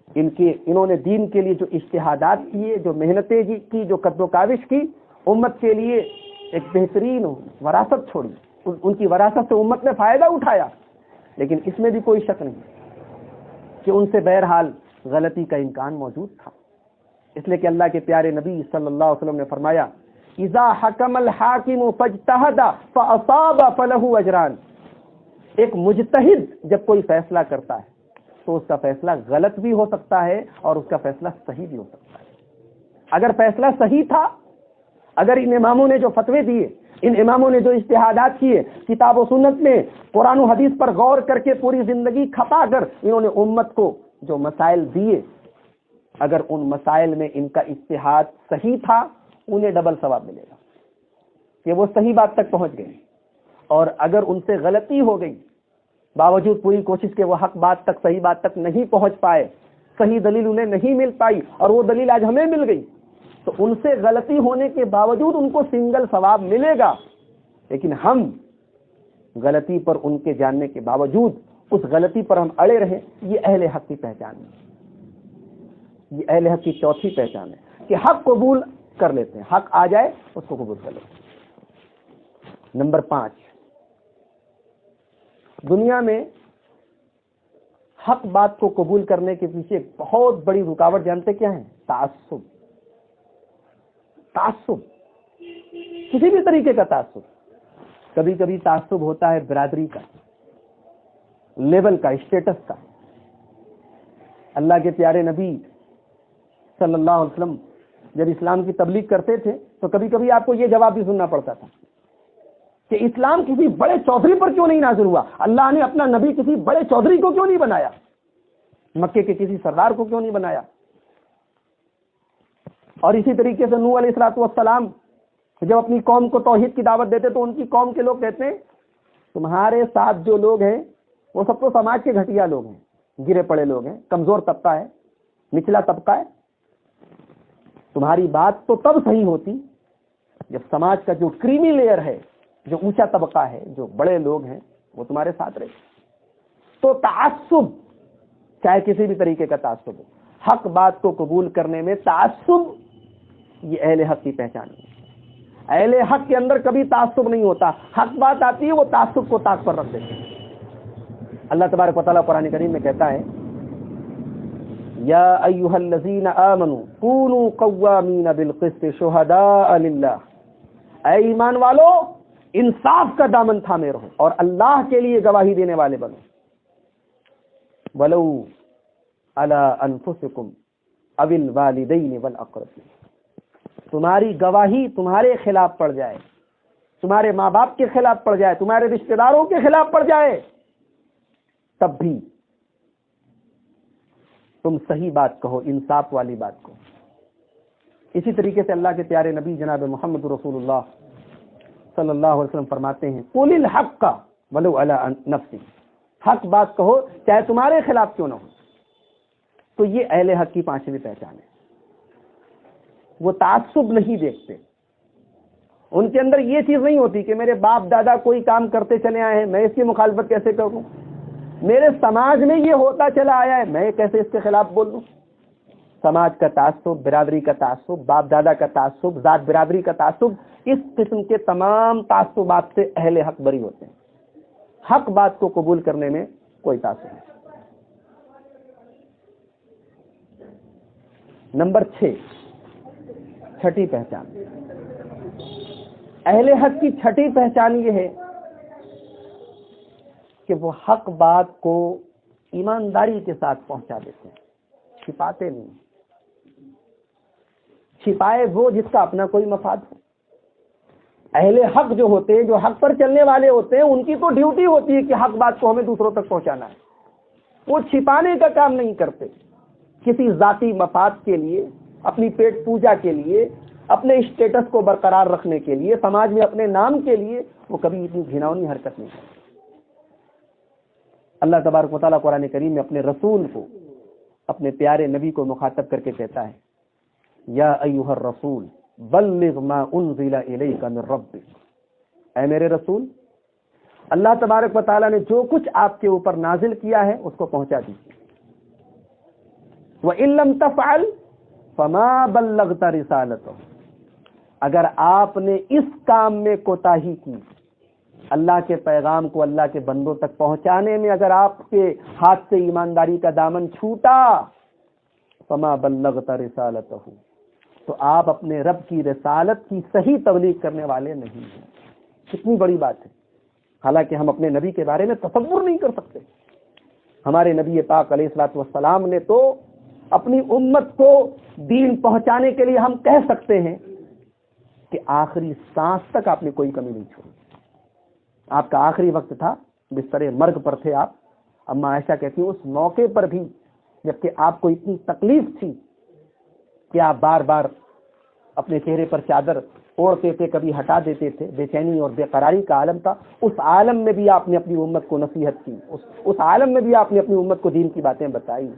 [SPEAKER 1] انہوں نے دین کے لیے جو اجتہادات کیے، جو محنتیں کی، جو قد و کاوش کی، امت کے لیے ایک بہترین وراثت چھوڑی، ان کی وراثت سے امت نے فائدہ اٹھایا۔ لیکن اس میں بھی کوئی شک نہیں کہ ان سے بہرحال غلطی کا امکان موجود تھا، اس لیے کہ اللہ کے پیارے نبی صلی اللہ علیہ وسلم نے فرمایا اذا حکم الحاکم فاجتہد فاصاب فلہ اجران۔ ایک مجتہد جب کوئی فیصلہ کرتا ہے تو اس کا فیصلہ غلط بھی ہو سکتا ہے اور اس کا فیصلہ صحیح بھی ہو سکتا ہے۔ اگر فیصلہ صحیح تھا، اگر ان اماموں نے جو فتوے دیے، ان اماموں نے جو اجتہادات کیے، کتاب و سنت میں قرآن و حدیث پر غور کر کے پوری زندگی کھپا کر انہوں نے امت کو جو مسائل دیے، اگر ان مسائل میں ان کا اجتہاد صحیح تھا، انہیں ڈبل ثواب ملے گا کہ وہ صحیح بات تک پہنچ گئے۔ اور اگر ان سے غلطی ہو گئی، باوجود پوری کوشش کے وہ حق بات تک، صحیح بات تک نہیں پہنچ پائے، صحیح دلیل انہیں نہیں مل پائی، اور وہ دلیل آج ہمیں مل گئی، تو ان سے غلطی ہونے کے باوجود ان کو سنگل ثواب ملے گا۔ لیکن ہم غلطی پر ان کے جاننے کے باوجود اس غلطی پر ہم اڑے رہیں، یہ اہل حق کی پہچان ہے، یہ اہل حق کی چوتھی پہچان ہے کہ حق قبول کر لیتے ہیں، حق آ جائے اس کو قبول کر لیتے ہیں۔ نمبر 5، دنیا میں حق بات کو قبول کرنے کے پیچھے ایک بہت بڑی رکاوٹ جانتے کیا ہے؟ تعصب۔ تعصب، کسی بھی طریقے کا تعصب۔ کبھی کبھی تعصب ہوتا ہے برادری کا، لیول کا، اسٹیٹس کا۔ اللہ کے پیارے نبی صلی اللہ علیہ وسلم جب اسلام کی تبلیغ کرتے تھے تو کبھی کبھی آپ کو یہ جواب بھی سننا پڑتا تھا کہ اسلام کسی بڑے چودھری پر کیوں نہیں نازل ہوا؟ اللہ نے اپنا نبی کسی بڑے چودھری کو کیوں نہیں بنایا؟ مکے کے کسی سردار کو کیوں نہیں بنایا؟ اور اسی طریقے سے نوح علیہ الصلوۃ والسلام جب اپنی قوم کو توحید کی دعوت دیتے تو ان کی قوم کے لوگ کہتے ہیں تمہارے ساتھ جو لوگ ہیں وہ سب تو سماج کے گھٹیا لوگ ہیں، گرے پڑے لوگ ہیں، کمزور طبقہ ہے، نچلا طبقہ ہے، تمہاری بات تو تب صحیح ہوتی جب سماج کا جو کریمی لیئر ہے، جو اونچا طبقہ ہے، جو بڑے لوگ ہیں وہ تمہارے ساتھ رہے۔ تو تعصب، چاہے کسی بھی طریقے کا تعصب ہو، حق بات کو قبول کرنے میں تعصب یہ اہل حق کی پہچان ہے۔ اہل حق کے اندر کبھی تعصب نہیں ہوتا، حق بات آتی ہے وہ تعصب کو طاق پر رکھ دیتے ہیں۔ اللہ تبارک و تعالیٰ قرآن کریم میں کہتا ہے یا ایھا الذین آمنوا کونوا قوامین بالقسط شہداء للہ، اے ایمان والو انصاف کا دامن تھامے رہو اور اللہ کے لیے گواہی دینے والے بنو، ولو علی انفسکم او الوالدین والاقربین، تمہاری گواہی تمہارے خلاف پڑ جائے، تمہارے ماں باپ کے خلاف پڑ جائے، تمہارے رشتہ داروں کے خلاف پڑ جائے، تب بھی تم صحیح بات کہو، انصاف والی بات کہو۔ اسی طریقے سے اللہ کے پیارے نبی جناب محمد رسول اللہ صلی اللہ علیہ وسلم فرماتے ہیں قل الحق ولو علی نفسک، حق بات کہو چاہے تمہارے خلاف کیوں نہ ہو۔ تو یہ اہل حق کی پانچویں پہچان ہے، وہ تعصب نہیں دیکھتے، ان کے اندر یہ چیز نہیں ہوتی کہ میرے باپ دادا کوئی کام کرتے چلے آئے ہیں میں اس کی مخالفت کیسے کروں، میرے سماج میں یہ ہوتا چلا آیا ہے میں کیسے اس کے خلاف بول دوں۔ سماج کا تعصب، برادری کا تعصب، باپ دادا کا تعصب، ذات برادری کا تعصب، اس قسم کے تمام تعصبات سے اہل حق بری ہوتے ہیں۔ حق بات کو قبول کرنے میں کوئی تعصب نہیں۔ نمبر 6، چھٹی پہچان، اہل حق کی چھٹی پہچان یہ ہے کہ وہ حق بات کو ایمانداری کے ساتھ پہنچا دیتے ہیں، چھپاتے نہیں، چھپائے وہ جس کا اپنا کوئی مفاد ہو۔ اہل حق جو ہوتے ہیں، جو حق پر چلنے والے ہوتے ہیں، ان کی تو ڈیوٹی ہوتی ہے کہ حق بات کو ہمیں دوسروں تک پہنچانا ہے، وہ چھپانے کا کام نہیں کرتے۔ کسی ذاتی مفاد کے لیے، اپنی پیٹ پوجا کے لیے، اپنے اسٹیٹس کو برقرار رکھنے کے لیے، سماج میں اپنے نام کے لیے وہ کبھی اتنی گھناؤنی حرکت نہیں کرتے۔ اللہ تبارک و تعالیٰ قرآن کریم میں اپنے رسول کو، اپنے پیارے نبی کو مخاطب کر کے کہتا ہے یا ایھا الرسول بلغ ما انزل الیک من ربک، اے میرے رسول اللہ تبارک و تعالیٰ نے جو کچھ آپ کے اوپر نازل کیا ہے اس کو پہنچا دیجیے۔ وَإِن لَّمْ تَفْعَلْ فَمَا بَلَّغْتَ رِسَالَتَهُ، اگر آپ نے اس کام میں کوتاہی کی، اللہ کے پیغام کو اللہ کے بندوں تک پہنچانے میں اگر آپ کے ہاتھ سے ایمانداری کا دامن چھوٹا، فما بلغت رسالتہ، تو آپ اپنے رب کی رسالت کی صحیح تبلیغ کرنے والے نہیں ہیں۔ کتنی بڑی بات ہے، حالانکہ ہم اپنے نبی کے بارے میں تصور نہیں کر سکتے۔ ہمارے نبی پاک علیہ الصلوۃ والسلام نے تو اپنی امت کو دین پہنچانے کے لیے ہم کہہ سکتے ہیں کہ آخری سانس تک آپ نے کوئی کمی نہیں چھوڑی۔ آپ کا آخری وقت تھا، بستر مرگ پر تھے آپ، اما عائشہ کہتی ہیں اس موقع پر بھی جبکہ آپ کو اتنی تکلیف تھی کہ آپ بار بار اپنے چہرے پر چادر اوڑھتے تھے، کبھی ہٹا دیتے تھے، بے چینی اور بے قراری کا عالم تھا، اس عالم میں بھی آپ نے اپنی امت کو نصیحت کی، اس عالم میں بھی آپ نے اپنی امت کو دین کی باتیں بتائی۔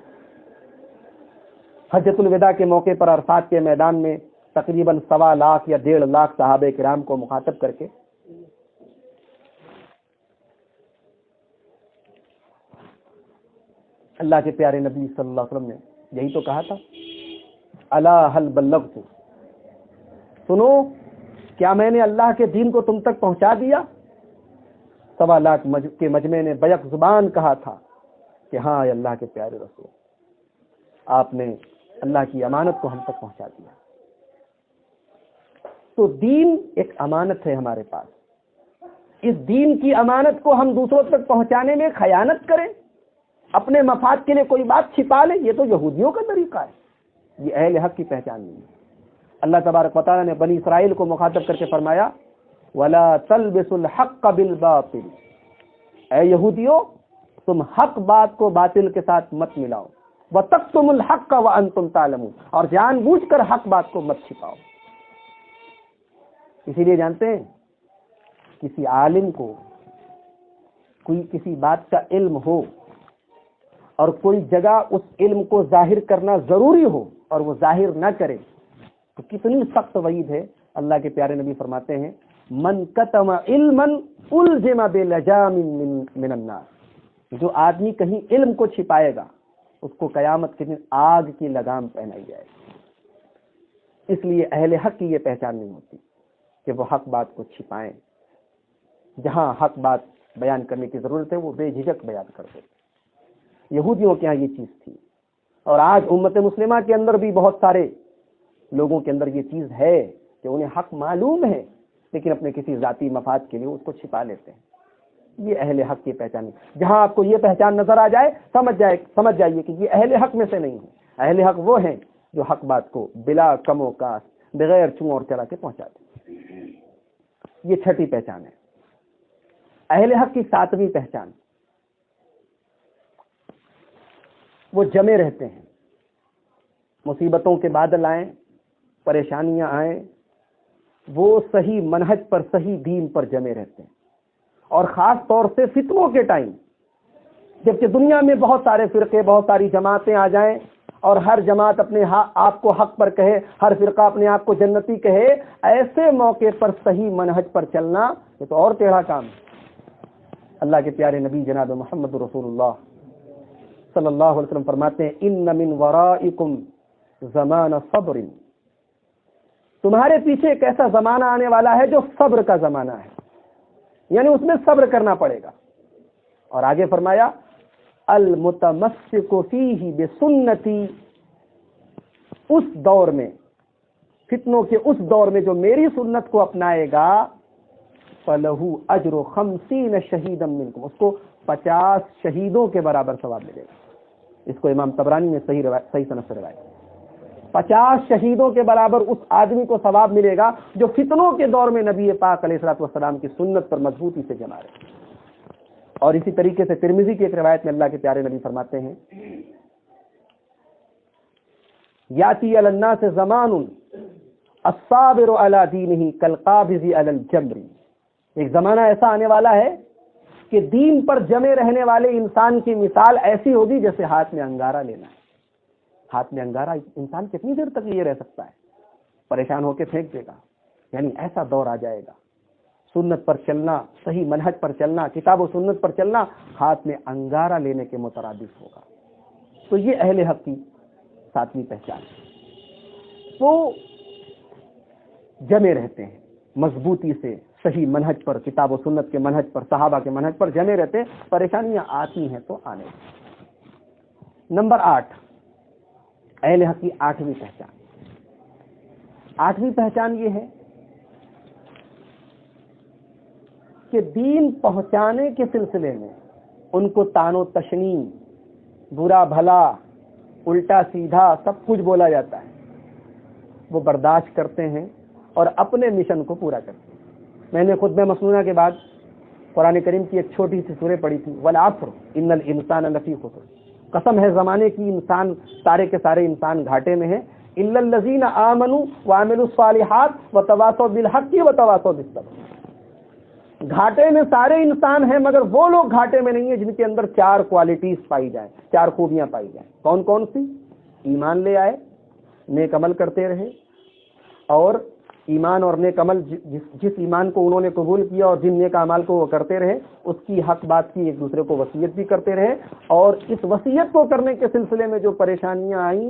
[SPEAKER 1] حجۃ الوداع کے موقع پر عرفات کے میدان میں تقریباً 1.25 لاکھ یا 1.5 لاکھ صحابہ کرام کو مخاطب کر کے اللہ کے پیارے نبی صلی اللہ علیہ وسلم نے یہی تو کہا تھا الا هل بلغت، سنو کیا میں نے اللہ کے دین کو تم تک پہنچا دیا؟ 1.25 لاکھ کے مجمع نے بیک زبان کہا تھا کہ ہاں اے اللہ کے پیارے رسول، آپ نے اللہ کی امانت کو ہم تک پہنچا دیا۔ تو دین ایک امانت ہے ہمارے پاس، اس دین کی امانت کو ہم دوسروں تک پہنچانے میں خیانت کریں، اپنے مفاد کے لیے کوئی بات چھپا لیں، یہ تو یہودیوں کا طریقہ ہے، یہ اہل حق کی پہچان نہیں ہے۔ اللہ تبارک و تعالیٰ نے بنی اسرائیل کو مخاطب کر کے فرمایا ولا تلبسوا الحق بالباطل، اے یہودیوں تم حق بات کو باطل کے ساتھ مت ملاؤ، وتکتموا الحق وانتم تعلمون، اور جان بوجھ کر حق بات کو مت چھپاؤ۔ اسی لیے جانتے ہیں کسی عالم کو کوئی کسی بات کا علم ہو اور کوئی جگہ اس علم کو ظاہر کرنا ضروری ہو اور وہ ظاہر نہ کرے تو کتنی سخت وعید ہے۔ اللہ کے پیارے نبی فرماتے ہیں من کتم علما الزم بلجام من النار، جو آدمی کہیں علم کو چھپائے گا اس کو قیامت کے دن آگ کی لگام پہنائی جائے گی۔ اس لیے اہل حق کی یہ پہچان نہیں ہوتی کہ وہ حق بات کو چھپائیں، جہاں حق بات بیان کرنے کی ضرورت ہے وہ بے جھجک بیان کرتے۔ یہودیوں کے ہاں یہ چیز تھی، اور آج امت مسلمہ کے اندر بھی بہت سارے لوگوں کے اندر یہ چیز ہے کہ انہیں حق معلوم ہے لیکن اپنے کسی ذاتی مفاد کے لیے اس کو چھپا لیتے ہیں۔ یہ اہل حق کی پہچان ہے۔ جہاں آپ کو یہ پہچان نظر آ جائے سمجھ جائیے کہ یہ اہل حق میں سے نہیں ہے۔ اہل حق وہ ہیں جو حق بات کو بلا کم و کاس بغیر چوں اور چرا کے پہنچاتے ہیں۔ یہ چھٹی پہچان ہے۔ اہل حق کی ساتویں پہچان، وہ جمے رہتے ہیں، مصیبتوں کے بادل آئیں، پریشانیاں آئیں، وہ صحیح منہج پر صحیح دین پر جمے رہتے ہیں، اور خاص طور سے فتنوں کے ٹائم جبکہ دنیا میں بہت سارے فرقے بہت ساری جماعتیں آ جائیں اور ہر جماعت اپنے آپ کو حق پر کہے، ہر فرقہ اپنے آپ کو جنتی کہے، ایسے موقع پر صحیح منہج پر چلنا یہ تو اور ٹیڑھا کام ہے۔ اللہ کے پیارے نبی جناب محمد رسول اللہ صلی اللہ علیہ وسلم فرماتے ہیں ان من ورائکم زمان صبر، تمہارے پیچھے ایک ایسا زمانہ آنے والا ہے جو صبر کا زمانہ ہے، یعنی اس میں صبر کرنا پڑے گا۔ اور آگے فرمایا المتمسک فیہ بسنتی، اس دور میں، فتنوں کے اس دور میں جو میری سنت کو اپنائے گا فلہ اجر 50 شہیدا منکم، اس کو 50 شہیدوں کے برابر ثواب ملے گا۔ اس کو امام طبرانی نے صحیح سند سے روایت، 50 شہیدوں کے برابر اس آدمی کو ثواب ملے گا جو فتنوں کے دور میں نبی پاک علیہ الصلوۃ والسلام کی سنت پر مضبوطی سے جمع رہے۔ اور اسی طریقے سے ترمذی کی ایک روایت میں اللہ کے پیارے نبی فرماتے ہیں یاتی علی الناس زمان الصابر علی دینہ کالقابض علی الجمر، ایک زمانہ ایسا آنے والا ہے کہ دین پر جمے رہنے والے انسان کی مثال ایسی ہوگی جیسے ہاتھ میں انگارہ لینا ہے۔ ہاتھ میں انگارہ انسان کتنی دیر تک لیے رہ سکتا ہے؟ پریشان ہو کے پھینک دے گا۔ یعنی ایسا دور آ جائے گا، سنت پر چلنا، صحیح منہج پر چلنا، کتاب و سنت پر چلنا ہاتھ میں انگارہ لینے کے مترادف ہوگا۔ تو یہ اہل حق کی ساتویں پہچان ہے۔ وہ جمے رہتے ہیں مضبوطی سے، صحیح منہج پر، کتاب و سنت کے منہج پر، صحابہ کے منہج پر جمے رہتے ہیں، پریشانیاں آتی ہیں تو آنے۔ نمبر 8، اہل حق کی 8ویں پہچان۔ 8ویں پہچان یہ ہے کہ دین پہنچانے کے سلسلے میں ان کو تان و تشنیع، برا بھلا، الٹا سیدھا سب کچھ بولا جاتا ہے، وہ برداشت کرتے ہیں اور اپنے مشن کو پورا کرتے ہیں۔ میں نے خطبہ مسنونہ کے بعد قرآن کریم کی ایک چھوٹی سی سورہ پڑھی تھی، والعصر ان الانسان لفی خسر، قسم ہے زمانے کی، انسان سارے کے سارے انسان گھاٹے میں ہیں، الا الذین آمنوا وعملوا الصالحات وتواصوا بالحق وتواصوا بالصبر۔ گھاٹے میں سارے انسان ہیں مگر وہ لوگ گھاٹے میں نہیں ہیں جن کے اندر 4 کوالٹیز پائی جائیں، 4 خوبیاں پائی جائیں۔ کون کون سی؟ ایمان لے آئے، نیک عمل کرتے رہے، اور ایمان اور نیک عمل جس ایمان کو انہوں نے قبول کیا اور جن نیک اعمال کو وہ کرتے رہے اس کی حق بات کی، ایک دوسرے کو وصیت بھی کرتے رہے، اور اس وصیت کو کرنے کے سلسلے میں جو پریشانیاں آئیں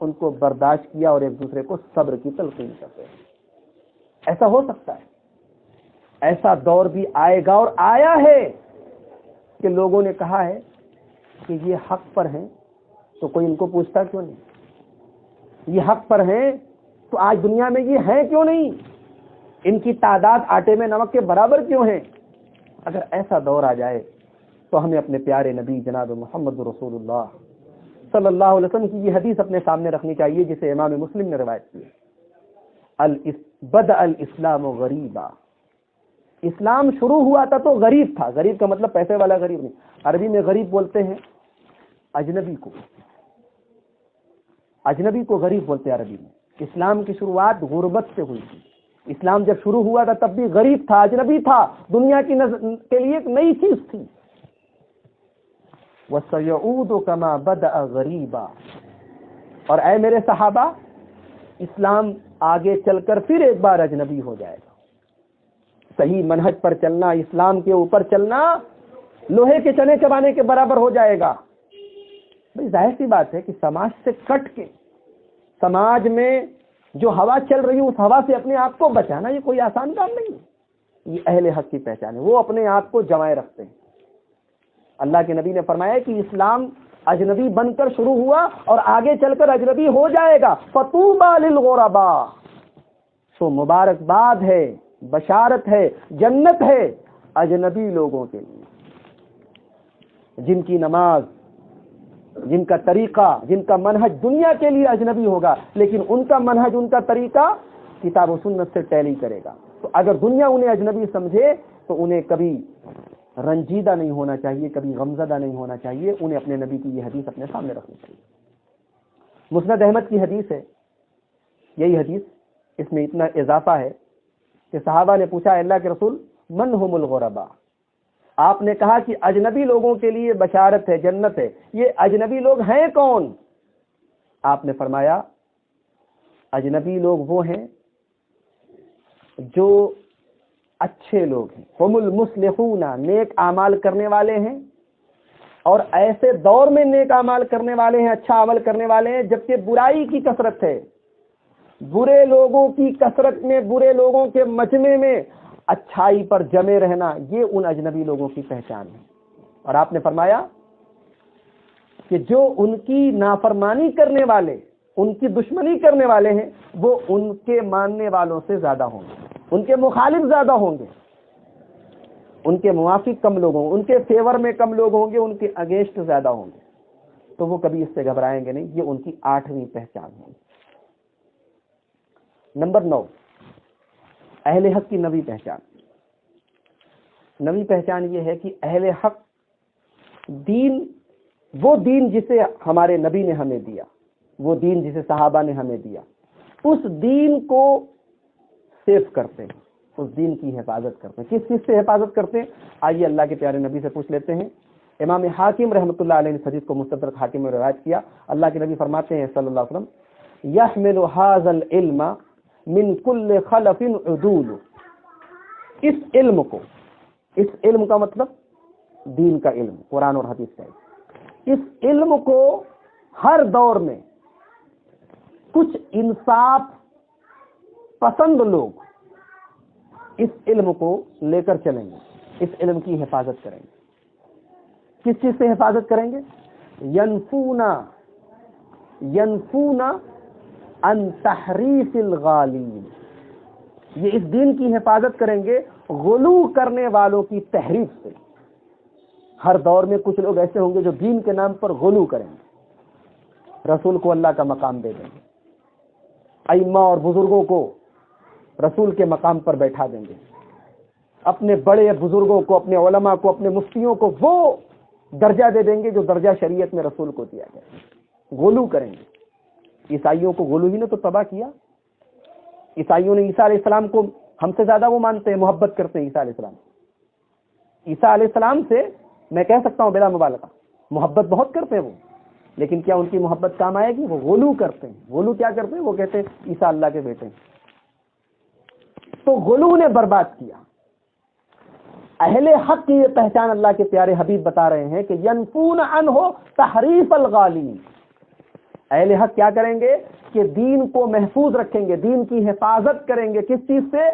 [SPEAKER 1] ان کو برداشت کیا اور ایک دوسرے کو صبر کی تلقین کرتے رہے۔ ایسا ہو سکتا ہے، ایسا دور بھی آئے گا اور آیا ہے کہ لوگوں نے کہا ہے کہ یہ حق پر ہیں تو کوئی ان کو پوچھتا کیوں نہیں؟ یہ حق پر ہیں تو آج دنیا میں یہ ہیں کیوں نہیں؟ ان کی تعداد آٹے میں نمک کے برابر کیوں ہیں؟ اگر ایسا دور آ جائے تو ہمیں اپنے پیارے نبی جناب محمد رسول اللہ صلی اللہ علیہ وسلم کی یہ حدیث اپنے سامنے رکھنی چاہیے جسے امام مسلم نے روایت کی ہے، بدأ الاسلام غریبا اسلام شروع ہوا تھا تو غریب تھا. غریب کا مطلب پیسے والا غریب نہیں. عربی میں غریب بولتے ہیں اجنبی کو. اجنبی کو غریب بولتے ہیں عربی میں. اسلام کی شروعات غربت سے ہوئی تھی. اسلام جب شروع ہوا تھا تب بھی غریب تھا, اجنبی تھا, دنیا کی کے لیے ایک نئی چیز تھی. وَسَيَعُودُ كَمَا بَدَأَ غَرِيبًا. اور اے میرے صحابہ, اسلام آگے چل کر پھر ایک بار اجنبی ہو جائے گا. صحیح منہج پر چلنا, اسلام کے اوپر چلنا لوہے کے چنے چبانے کے برابر ہو جائے گا. بھئی ظاہر سی بات ہے کہ سماج سے کٹ کے سماج میں جو ہوا چل رہی ہے اس ہوا سے اپنے آپ کو بچانا یہ کوئی آسان کام نہیں ہے. یہ اہل حق کی پہچان ہے, وہ اپنے آپ کو جمائے رکھتے ہیں. اللہ کے نبی نے فرمایا کہ اسلام اجنبی بن کر شروع ہوا اور آگے چل کر اجنبی ہو جائے گا. فَطُوبَى لِلْغُرَبَاء. تو مبارکباد ہے, بشارت ہے, جنت ہے اجنبی لوگوں کے لیے, جن کی نماز, جن کا طریقہ, جن کا منہج دنیا کے لیے اجنبی ہوگا, لیکن ان کا منہج, ان کا طریقہ کتاب و سنت سے ٹیلی کرے گا. تو اگر دنیا انہیں اجنبی سمجھے تو انہیں کبھی رنجیدہ نہیں ہونا چاہیے, کبھی غمزدہ نہیں ہونا چاہیے. انہیں اپنے نبی کی یہ حدیث اپنے سامنے رکھنی چاہیے. مسند احمد کی حدیث ہے یہی حدیث. اس میں اتنا اضافہ ہے کہ صحابہ نے پوچھا, اللہ کے رسول من هم الغرباء. آپ نے کہا کہ اجنبی لوگوں کے لیے بشارت ہے, جنت ہے, یہ اجنبی لوگ ہیں کون؟ آپ نے فرمایا اجنبی لوگ وہ ہیں جو اچھے لوگ ہیں. هم المصلحون, نیک اعمال کرنے والے ہیں, اور ایسے دور میں نیک اعمال کرنے والے ہیں, اچھا عمل کرنے والے ہیں جبکہ برائی کی کثرت ہے. برے لوگوں کی کثرت میں, برے لوگوں کے مجمع میں اچھائی پر جمے رہنا, یہ ان اجنبی لوگوں کی پہچان ہے. اور آپ نے فرمایا کہ جو ان کی نافرمانی کرنے والے, ان کی دشمنی کرنے والے ہیں, وہ ان کے ماننے والوں سے زیادہ ہوں گے, ان کے مخالف زیادہ ہوں گے, ان کے موافق کم لوگ ہوں گے, ان کے فیور میں کم لوگ ہوں گے, ان کے اگینسٹ زیادہ ہوں گے. تو وہ کبھی اس سے گھبرائیں گے نہیں. یہ ان کی 8ویں پہچان ہوگی. نمبر 9, اہل حق کی 9ویں پہچان. 9ویں پہچان یہ ہے کہ اہل حق دین, وہ دین جسے ہمارے نبی نے ہمیں دیا, وہ دین جسے صحابہ نے ہمیں دیا, اس دین کو سیف کرتے ہیں, اس دین کی حفاظت کرتے ہیں. کس چیز سے حفاظت کرتے ہیں؟ آئیے اللہ کے پیارے نبی سے پوچھ لیتے ہیں. امام حاکم رحمۃ اللہ علیہ نے حدیث کو مستدرک حاکم میں روایت کیا. اللہ کے نبی فرماتے ہیں صلی اللہ علیہ وسلم, یحمل ھذا العلم من کل خلف عدول. اس علم کو, اس علم کا مطلب دین کا علم, قرآن اور حدیث کا علم, اس علم کو ہر دور میں کچھ انصاف پسند لوگ اس علم کو لے کر چلیں گے, اس علم کی حفاظت کریں گے. کس چیز سے حفاظت کریں گے؟ ینفونا عن تحریف الغالین. یہ اس دین کی حفاظت کریں گے غلو کرنے والوں کی تحریف سے. ہر دور میں کچھ لوگ ایسے ہوں گے جو دین کے نام پر غلو کریں گے, رسول کو اللہ کا مقام دے دیں گے, ائمہ اور بزرگوں کو رسول کے مقام پر بیٹھا دیں گے, اپنے بڑے بزرگوں کو, اپنے علماء کو, اپنے مفتیوں کو وہ درجہ دے دیں گے جو درجہ شریعت میں رسول کو دیا گیا. غلو کریں گے. عیسائیوں کو غلو ہی نے تو تباہ کیا. عیسائیوں نے عیسیٰ علیہ السلام کو ہم سے زیادہ وہ مانتے ہیں, محبت کرتے ہیں عیسیٰ علیہ السلام. عیسیٰ علیہ السلام سے میں کہہ سکتا ہوں بلا مبالغہ محبت بہت کرتے ہیں وہ, لیکن کیا ان کی محبت کام آئے گی؟ وہ غلو کرتے ہیں. غلو کیا کرتے ہیں؟ وہ کہتے ہیں عیسیٰ اللہ کے بیٹے ہیں. تو غلو نے برباد کیا. اہل حق کی یہ پہچان اللہ کے پیارے حبیب بتا رہے ہیں کہ ینفون عنہ تحریف الغالین. اہل حق کیا کریں گے کہ دین کو محفوظ رکھیں گے, دین کی حفاظت کریں گے. کس چیز سے؟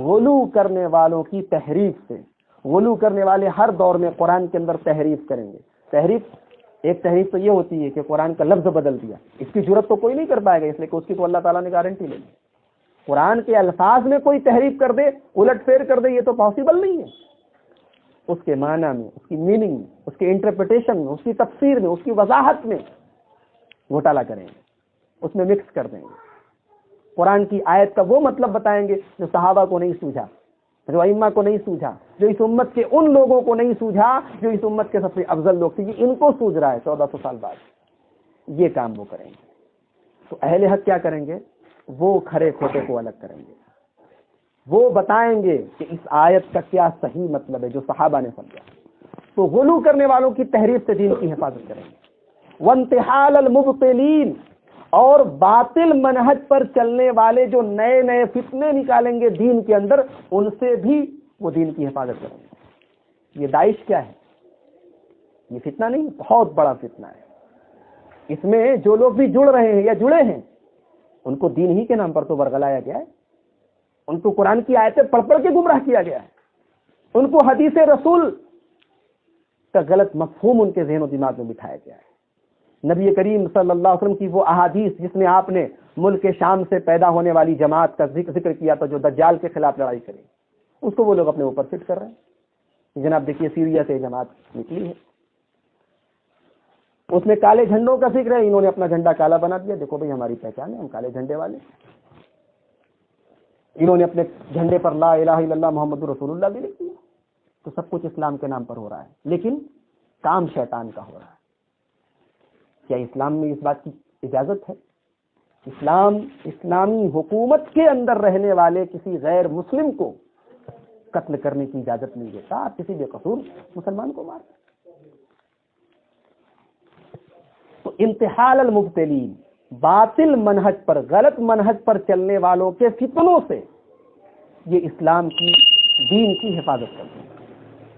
[SPEAKER 1] غلو کرنے والوں کی تحریف سے. غلو کرنے والے ہر دور میں قرآن کے اندر تحریف کریں گے. تحریف, ایک تحریف تو یہ ہوتی ہے کہ قرآن کا لفظ بدل دیا, اس کی جرت تو کوئی نہیں کر پائے گا, اس لیے کہ اس کی تو اللہ تعالیٰ نے گارنٹی لے لی. قرآن کے الفاظ میں کوئی تحریف کر دے, الٹ پھیر کر دے, یہ تو پاسبل نہیں ہے. اس کے معنی میں, اس کی میننگ میں, اس کے انٹرپریٹیشن میں, اس کی تفسیر میں, اس کی وضاحت میں گھوٹالہ کریں گے, اس میں مکس کر دیں گے. قرآن کی آیت کا وہ مطلب بتائیں گے جو صحابہ کو نہیں سوجھا, جو ائمہ کو نہیں سوجھا، جو اس امت کے ان لوگوں کو نہیں سوجھا جو اس امت کے سب سے افضل لوگ تھے، یہ ان کو سوجھ رہا ہے 1400 سال بعد۔ یہ کام وہ کریں گے۔ تو اہل حق کیا کریں گے؟ وہ کھرے کھوٹے کو الگ کریں گے، وہ بتائیں گے کہ اس آیت کا کیا صحیح مطلب ہے جو صحابہ نے سمجھا۔ تو غلو کرنے والوں کی تحریف سے دین کی حفاظت کریں گے۔ وانتحال المبطلین، اور باطل منہج پر چلنے والے جو نئے نئے فتنے نکالیں گے دین کے اندر، ان سے بھی وہ دین کی حفاظت کریں گے۔ یہ داعش کیا ہے؟ یہ فتنہ نہیں، بہت بڑا فتنہ ہے۔ اس میں جو لوگ بھی جڑ رہے ہیں یا جڑے ہیں، ان کو دین ہی کے نام پر تو ورگلایا گیا ہے، ان کو قرآن کی آیتیں پڑھ پڑھ کے گمراہ کیا گیا ہے، ان کو حدیث رسول کا غلط مفہوم ان کے ذہن و دماغ میں بٹھایا گیا ہے۔ نبی کریم صلی اللہ علیہ وسلم کی وہ احادیث جس میں آپ نے ملک شام سے پیدا ہونے والی جماعت کا ذکر کیا تھا جو دجال کے خلاف لڑائی کرے، اس کو وہ لوگ اپنے اوپر فٹ کر رہے ہیں۔ جناب دیکھیے سیریا سے جماعت نکلی ہے، اس میں کالے جھنڈوں کا ذکر ہے، انہوں نے اپنا جھنڈا کالا بنا دیا، دیکھو بھائی ہماری پہچان ہے، ہم کالے جھنڈے والے۔ انہوں نے اپنے جھنڈے پر لا الہ الا اللہ محمد رسول اللہ بھی لکھ دیا۔ تو سب کچھ اسلام کے نام پر ہو رہا ہے، لیکن کام شیطان کا ہو رہا ہے۔ کیا اسلام میں اس بات کی اجازت ہے؟ اسلامی حکومت کے اندر رہنے والے کسی غیر مسلم کو قتل کرنے کی اجازت نہیں دیتا، آپ کسی بے قصور مسلمان کو مار۔ تو انتحال المبتلین، باطل منہج پر، غلط منہج پر چلنے والوں کے فتنوں سے یہ اسلام کی دین کی حفاظت کرتے ہیں۔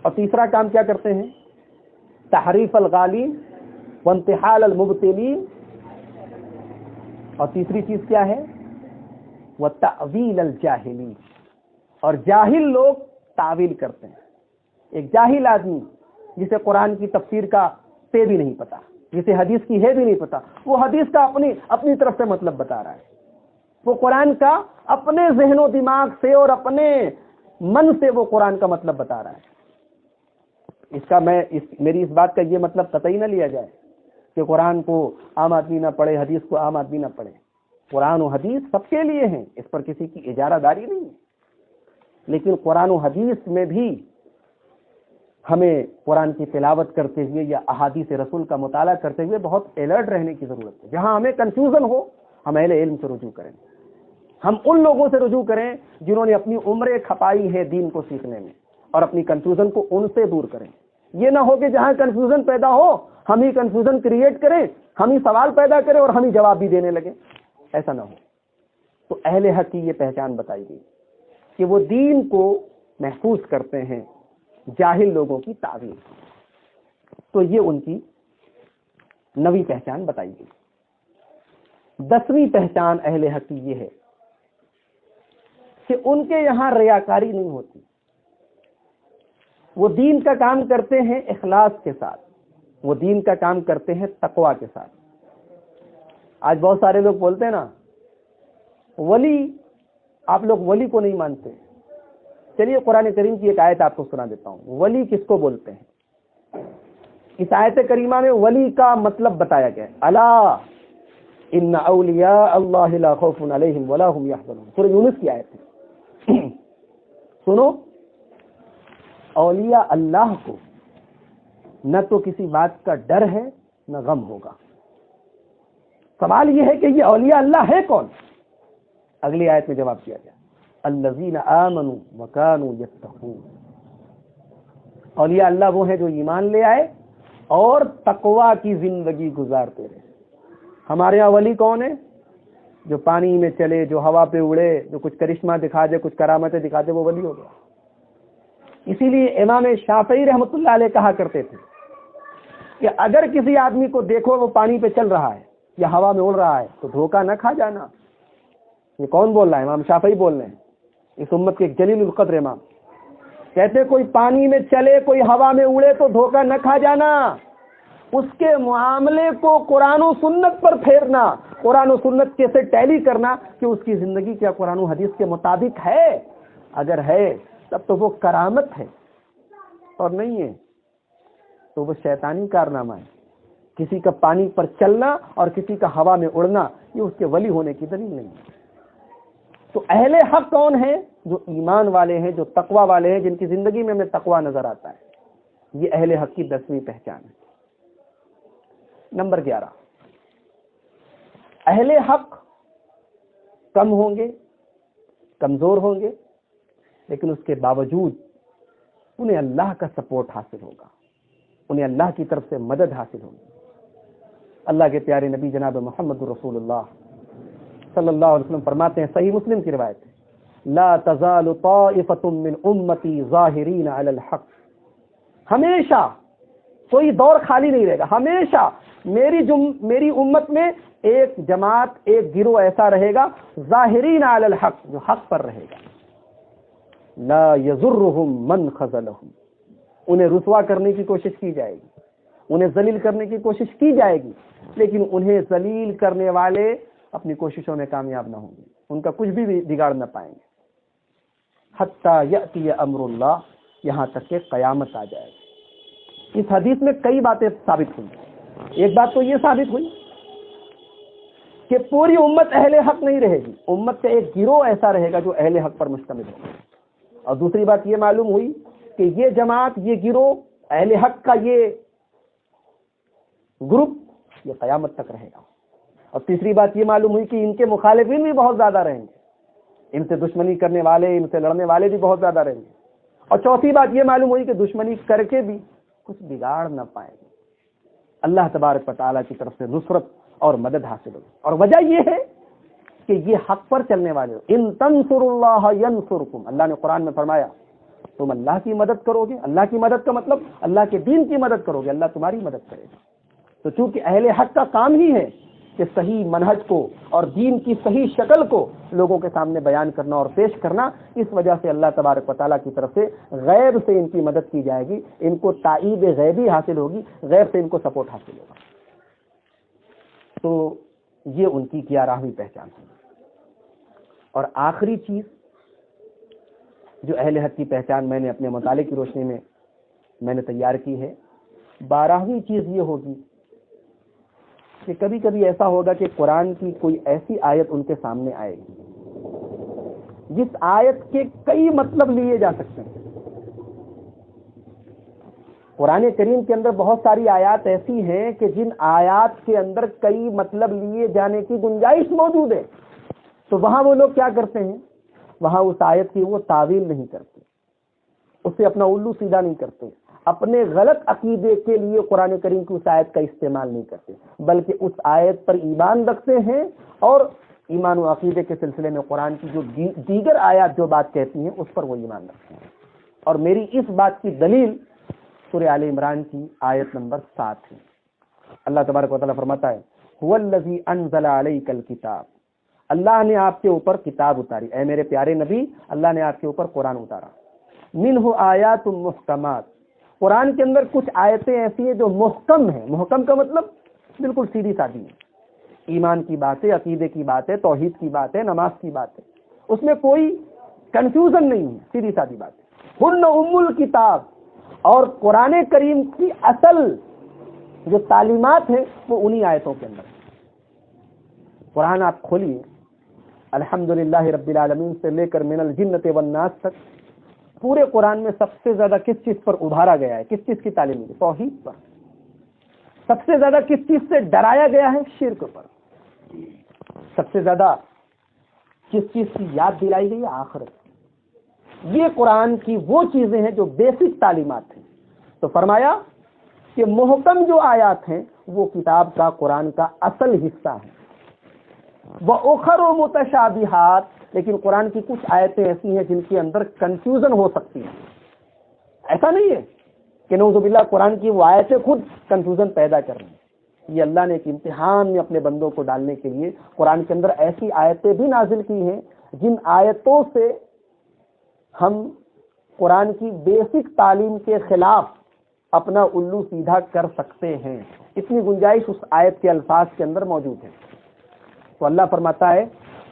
[SPEAKER 1] اور تیسرا کام کیا کرتے ہیں؟ تحریف الغالین وانتحال المبتلین، اور تیسری چیز کیا ہے؟ وتأویل الجاہلین، اور جاہل لوگ تعویل کرتے ہیں۔ ایک جاہل آدمی جسے قرآن کی تفسیر کا پے بھی نہیں پتا، جسے حدیث کی ہے بھی نہیں پتا، وہ حدیث کا اپنی طرف سے مطلب بتا رہا ہے، وہ قرآن کا اپنے ذہن و دماغ سے اور اپنے من سے وہ قرآن کا مطلب بتا رہا ہے۔ میری اس بات کا یہ مطلب قطعی نہ لیا جائے کہ قرآن کو عام آدمی نہ پڑھے، حدیث کو عام آدمی نہ پڑھے۔ قرآن و حدیث سب کے لیے ہیں، اس پر کسی کی اجارہ داری نہیں ہے، لیکن قرآن و حدیث میں بھی ہمیں قرآن کی تلاوت کرتے ہوئے یا احادیث رسول کا مطالعہ کرتے ہوئے بہت الرٹ رہنے کی ضرورت ہے۔ جہاں ہمیں کنفیوژن ہو، ہم اہل علم سے رجوع کریں، ہم ان لوگوں سے رجوع کریں جنہوں نے اپنی عمریں کھپائی ہے دین کو سیکھنے میں، اور اپنی کنفیوژن کو ان سے دور کریں۔ یہ نہ ہو کہ جہاں کنفیوژن پیدا ہو ہم ہی کنفیوژن کریٹ کریں، ہم ہی سوال پیدا کریں اور ہم ہی جواب بھی دینے لگیں، ایسا نہ ہو۔ تو اہل حق کی یہ پہچان بتائی گئی کہ وہ دین کو محفوظ کرتے ہیں جاہل لوگوں کی تعویل۔ تو یہ ان کی 9ویں پہچان بتائی گئی۔ 10ویں پہچان اہل حق کی یہ ہے کہ ان کے یہاں ریاکاری نہیں ہوتی، وہ دین کا کام کرتے ہیں اخلاص کے ساتھ، وہ دین کا کام کرتے ہیں تقویٰ کے ساتھ۔ آج بہت سارے لوگ بولتے ہیں نا ولی، آپ لوگ ولی کو نہیں مانتے۔ چلیے قرآن کریم کی ایک آیت آپ کو سنا دیتا ہوں، ولی کس کو بولتے ہیں۔ اس آیت کریمہ میں ولی کا مطلب بتایا گیا ہے، الا ان اولیاء اللہ لا خوف علیہم ولا هم يحزنون، سورہ یونس کی آیت ہے۔ سنو، اولیاء اللہ کو نہ تو کسی بات کا ڈر ہے نہ غم ہوگا۔ سوال یہ ہے کہ یہ اولیاء اللہ ہے کون؟ اگلی آیت میں جواب دیا گیا، الذین آمنوا وکانوا یتقون۔ اولیاء اللہ وہ ہیں جو ایمان لے آئے اور تقویٰ کی زندگی گزارتے رہے۔ ہمارے یہاں ولی کون ہے؟ جو پانی میں چلے، جو ہوا پہ اڑے، جو کچھ کرشمہ دکھا دے، کچھ کرامتیں دکھا دے، وہ ولی ہو گیا۔ اسی لیے امام شافعی رحمۃ اللہ علیہ کہا کرتے تھے کہ اگر کسی آدمی کو دیکھو وہ پانی پہ چل رہا ہے یا ہوا میں اڑ رہا ہے تو دھوکہ نہ کھا جانا۔ یہ کون بول رہا ہے؟ امام شافعی بول رہے ہیں، اس امت کے ایک جلیل القدر امام۔ کہتے کوئی پانی میں چلے، کوئی ہوا میں اڑے تو دھوکہ نہ کھا جانا، اس کے معاملے کو قرآن و سنت پر پھیرنا، قرآن و سنت کے سے ٹیلی کرنا کہ اس کی زندگی کیا قرآن و حدیث کے مطابق ہے۔ اگر ہے تب تو وہ کرامت ہے، اور نہیں ہے تو وہ شیطانی کارنامہ ہے۔ کسی کا پانی پر چلنا اور کسی کا ہوا میں اڑنا یہ اس کے ولی ہونے کی دلیل نہیں ہے۔ تو اہل حق کون ہیں؟ جو ایمان والے ہیں، جو تقوی والے ہیں، جن کی زندگی میں ہمیں تقوی نظر آتا ہے. یہ اہل حق کی 10ویں پہچان ہے. نمبر 11، اہل حق کم ہوں گے، کمزور ہوں گے، لیکن اس کے باوجود انہیں اللہ کا سپورٹ حاصل ہوگا، انہیں اللہ کی طرف سے مدد حاصل ہوگی. اللہ کے پیارے نبی جناب محمد رسول اللہ صلی اللہ علیہ وسلم فرماتے ہیں، صحیح مسلم کی روایت ہے، لا تزال طائفة من امتی ظاہرین علی الحق. ہمیشہ کوئی دور خالی نہیں رہے گا، ہمیشہ میری امت میں ایک جماعت، ایک گروہ ایسا رہے گا، ظاہرین علی الحق، جو حق پر رہے گا. لا یضرهم من خذلهم، انہیں رسوا کرنے کی کوشش کی جائے گی، انہیں ذلیل کرنے کی کوشش کی جائے گی، لیکن انہیں ذلیل کرنے والے اپنی کوششوں میں کامیاب نہ ہوں گے، ان کا کچھ بھی بگاڑ نہ پائیں گے. حتی یأتی امر اللہ، یہاں تک کہ قیامت آ جائے گی. اس حدیث میں کئی باتیں ثابت ہوئی. ایک بات تو یہ ثابت ہوئی کہ پوری امت اہل حق نہیں رہے گی، امت کا ایک گروہ ایسا رہے گا جو اہل حق پر مشتمل ہوگا. اور دوسری بات یہ معلوم ہوئی کہ یہ جماعت، یہ گروہ، اہل حق کا یہ گروپ، یہ قیامت تک رہے گا. اور تیسری بات یہ معلوم ہوئی کہ ان کے مخالفین بھی بہت زیادہ رہیں گے، ان سے دشمنی کرنے والے، ان سے لڑنے والے بھی بہت زیادہ رہیں گے. اور چوتھی بات یہ معلوم ہوئی کہ دشمنی کر کے بھی کچھ بگاڑ نہ پائیں گے، اللہ تبارک و تعالیٰ کی طرف سے نصرت اور مدد حاصل ہوگی. اور وجہ یہ ہے کہ یہ حق پر چلنے والے ہو. ان تنصروا اللہ ینصرکم، اللہ نے قرآن میں فرمایا تم اللہ کی مدد کرو گے. اللہ کی مدد کا مطلب اللہ کے دین کی مدد کرو گے، اللہ تمہاری مدد کرے گا. تو چونکہ اہل حق کا کام ہی ہے کہ صحیح منہج کو اور دین کی صحیح شکل کو لوگوں کے سامنے بیان کرنا اور پیش کرنا، اس وجہ سے اللہ تبارک و تعالیٰ کی طرف سے غیب سے ان کی مدد کی جائے گی، ان کو تائید غیبی حاصل ہوگی، غیب سے ان کو سپورٹ حاصل ہوگا. تو یہ ان کی 11ویں پہچان ہے. اور آخری چیز جو اہل حق کی پہچان میں نے اپنے مطالعے کی روشنی میں نے تیار کی ہے، 12ویں چیز یہ ہوگی کہ کبھی کبھی ایسا ہوگا کہ قرآن کی کوئی ایسی آیت ان کے سامنے آئے گی جس آیت کے کئی مطلب لیے جا سکتے ہیں. قرآن کریم کے اندر بہت ساری آیات ایسی ہیں کہ جن آیات کے اندر کئی مطلب لیے جانے کی گنجائش موجود ہے. تو وہاں وہ لوگ کیا کرتے ہیں، وہاں اس آیت کی وہ تعویل نہیں کرتے، اسے اپنا الو سیدھا نہیں کرتے، اپنے غلط عقیدے کے لیے قرآن کریم کی اس آیت کا استعمال نہیں کرتے، بلکہ اس آیت پر ایمان رکھتے ہیں اور ایمان و عقیدے کے سلسلے میں قرآن کی جو دیگر آیات جو بات کہتی ہیں اس پر وہ ایمان رکھتے ہیں. اور میری اس بات کی دلیل سورہ آل عمران کی آیت نمبر 7 ہے. اللہ تبارک و تعالیٰ فرماتا ہے، هو الذی انزل علیک الکتاب، اللہ نے آپ کے اوپر کتاب اتاری، اے میرے پیارے نبی اللہ نے آپ کے اوپر قرآن اتارا. منہ آیات محکمات، قرآن کے اندر کچھ آیتیں ایسی ہیں جو محکم ہیں. محکم کا مطلب بالکل سیدھی سادی ہے، ایمان کی باتیں، عقیدے کی باتیں، توحید کی باتیں، نماز کی باتیں، اس میں کوئی کنفیوژن نہیں ہے، سیدھی سادی باتیں. ہن ام الکتاب، اور قرآن کریم کی اصل جو تعلیمات ہیں وہ انہی آیتوں کے اندر. قرآن آپ کھولیے، الحمدللہ رب العالمین سے لے کر من الجنۃ والناس تک، پورے قرآن میں سب سے زیادہ کس چیز پر ابھارا گیا ہے، کس چیز کی تعلیم ہے؟ توحید پر. سب سے زیادہ کس چیز سے ڈرایا گیا ہے؟ شرک پر. سب سے زیادہ کس چیز کی یاد دلائی گئی ہے؟ آخرت. یہ قرآن کی وہ چیزیں ہیں جو بیسک تعلیمات ہیں. تو فرمایا کہ محکم جو آیات ہیں وہ کتاب کا، قرآن کا اصل حصہ ہے. وَأُخَرُ مُتَشَابِهَاتٌ، لیکن قرآن کی کچھ آیتیں ایسی ہیں جن کے اندر کنفیوژن ہو سکتی ہے. ایسا نہیں ہے کہ نعوذ باللہ قرآن کی وہ آیتیں خود کنفیوژن پیدا کر رہی ہیں. یہ اللہ نے ایک امتحان میں اپنے بندوں کو ڈالنے کے لیے قرآن کے اندر ایسی آیتیں بھی نازل کی ہیں جن آیتوں سے ہم قرآن کی بیسک تعلیم کے خلاف اپنا الو سیدھا کر سکتے ہیں. اتنی گنجائش اس آیت کے الفاظ کے اندر موجود ہے. تو اللہ فرماتا ہے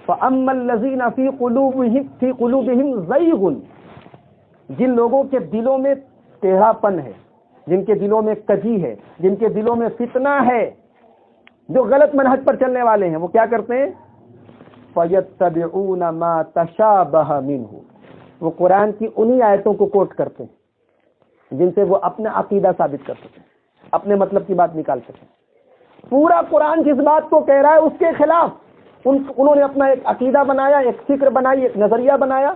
[SPEAKER 1] فَأَمَّا الَّذِينَ فِي قُلُوبِهِمْ زَيْغٌ، جن لوگوں کے دلوں میں ٹیڑھا پن ہے، جن کے دلوں میں کجی ہے، جن کے دلوں میں فتنہ ہے، جو غلط منہج پر چلنے والے ہیں، وہ کیا کرتے ہیں؟ فَيَتَّبِعُونَ مَا تَشَابَهَ مِنْهُ، وہ قرآن کی انہی آیتوں کو کوٹ کرتے ہیں جن سے وہ اپنا عقیدہ ثابت کر سکیں، اپنے مطلب کی بات نکال سکیں۔ پورا قرآن جس بات کو کہہ رہا ہے اس کے خلاف انہوں نے اپنا ایک عقیدہ بنایا، ایک فکر بنائی، ایک نظریہ بنایا۔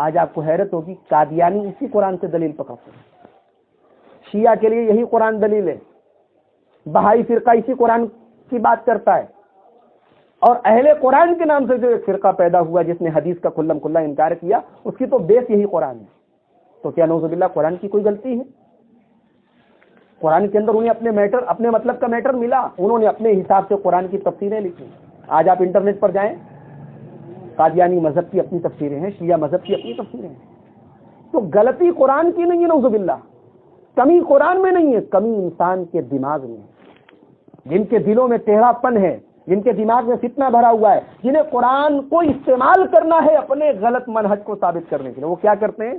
[SPEAKER 1] آج آپ کو حیرت ہوگی، قادیانی اسی قرآن سے دلیل پکڑتے ہیں، شیعہ کے لیے یہی قرآن دلیل ہے، بہائی فرقہ اسی قرآن کی بات کرتا ہے، اور اہل قرآن کے نام سے جو ایک فرقہ پیدا ہوا جس نے حدیث کا کھلم کھلا انکار کیا، اس کی تو بیس یہی قرآن ہے۔ تو کیا نعوذ باللہ قرآن کی کوئی غلطی ہے؟ قرآن کے اندر انہیں اپنے مطلب کا میٹر ملا، انہوں نے اپنے حساب سے قرآن کی تفسیریں لکھی۔ آج آپ انٹرنیٹ پر جائیں، قادیانی مذہب کی اپنی تفسیریں ہیں، شیعہ مذہب کی اپنی تفسیریں ہیں۔ تو غلطی قرآن کی نہیں ہے نعوذ باللہ، کمی قرآن میں نہیں ہے، کمی انسان کے دماغ میں ہے، جن کے دلوں میں ٹیڑھا پن ہے، جن کے دماغ میں فتنہ بھرا ہوا ہے، جنہیں قرآن کو استعمال کرنا ہے اپنے غلط منہج کو ثابت کرنے کے لیے، وہ کیا کرتے ہیں؟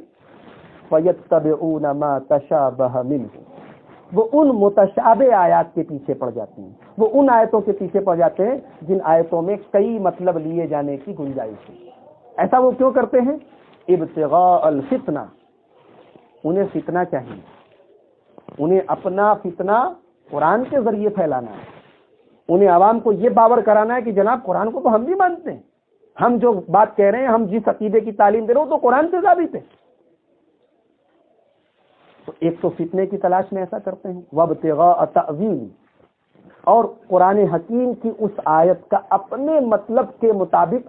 [SPEAKER 1] فَيَتَّبِعُونَ مَا تَشَابَهَ مِنْهُ، وہ ان متشابہ آیات کے پیچھے پڑ جاتے ہیں، وہ ان آیتوں کے پیچھے پڑ جاتے ہیں جن آیتوں میں کئی مطلب لیے جانے کی گنجائش ہے۔ ایسا وہ کیوں کرتے ہیں؟ ابتغاء الفتنہ، انہیں فتنہ چاہیے، انہیں اپنا فتنہ قرآن کے ذریعے پھیلانا ہے، انہیں عوام کو یہ باور کرانا ہے کہ جناب قرآن کو تو ہم بھی مانتے ہیں، ہم جو بات کہہ رہے ہیں، ہم جس عقیدے کی تعلیم دے رہے ہو تو قرآن سے ثابت ہے۔ تو ایک تو فتنے کی تلاش میں ایسا کرتے ہیں، وابتغاء تأویل، اور قرآن حکیم کی اس آیت کا اپنے مطلب کے مطابق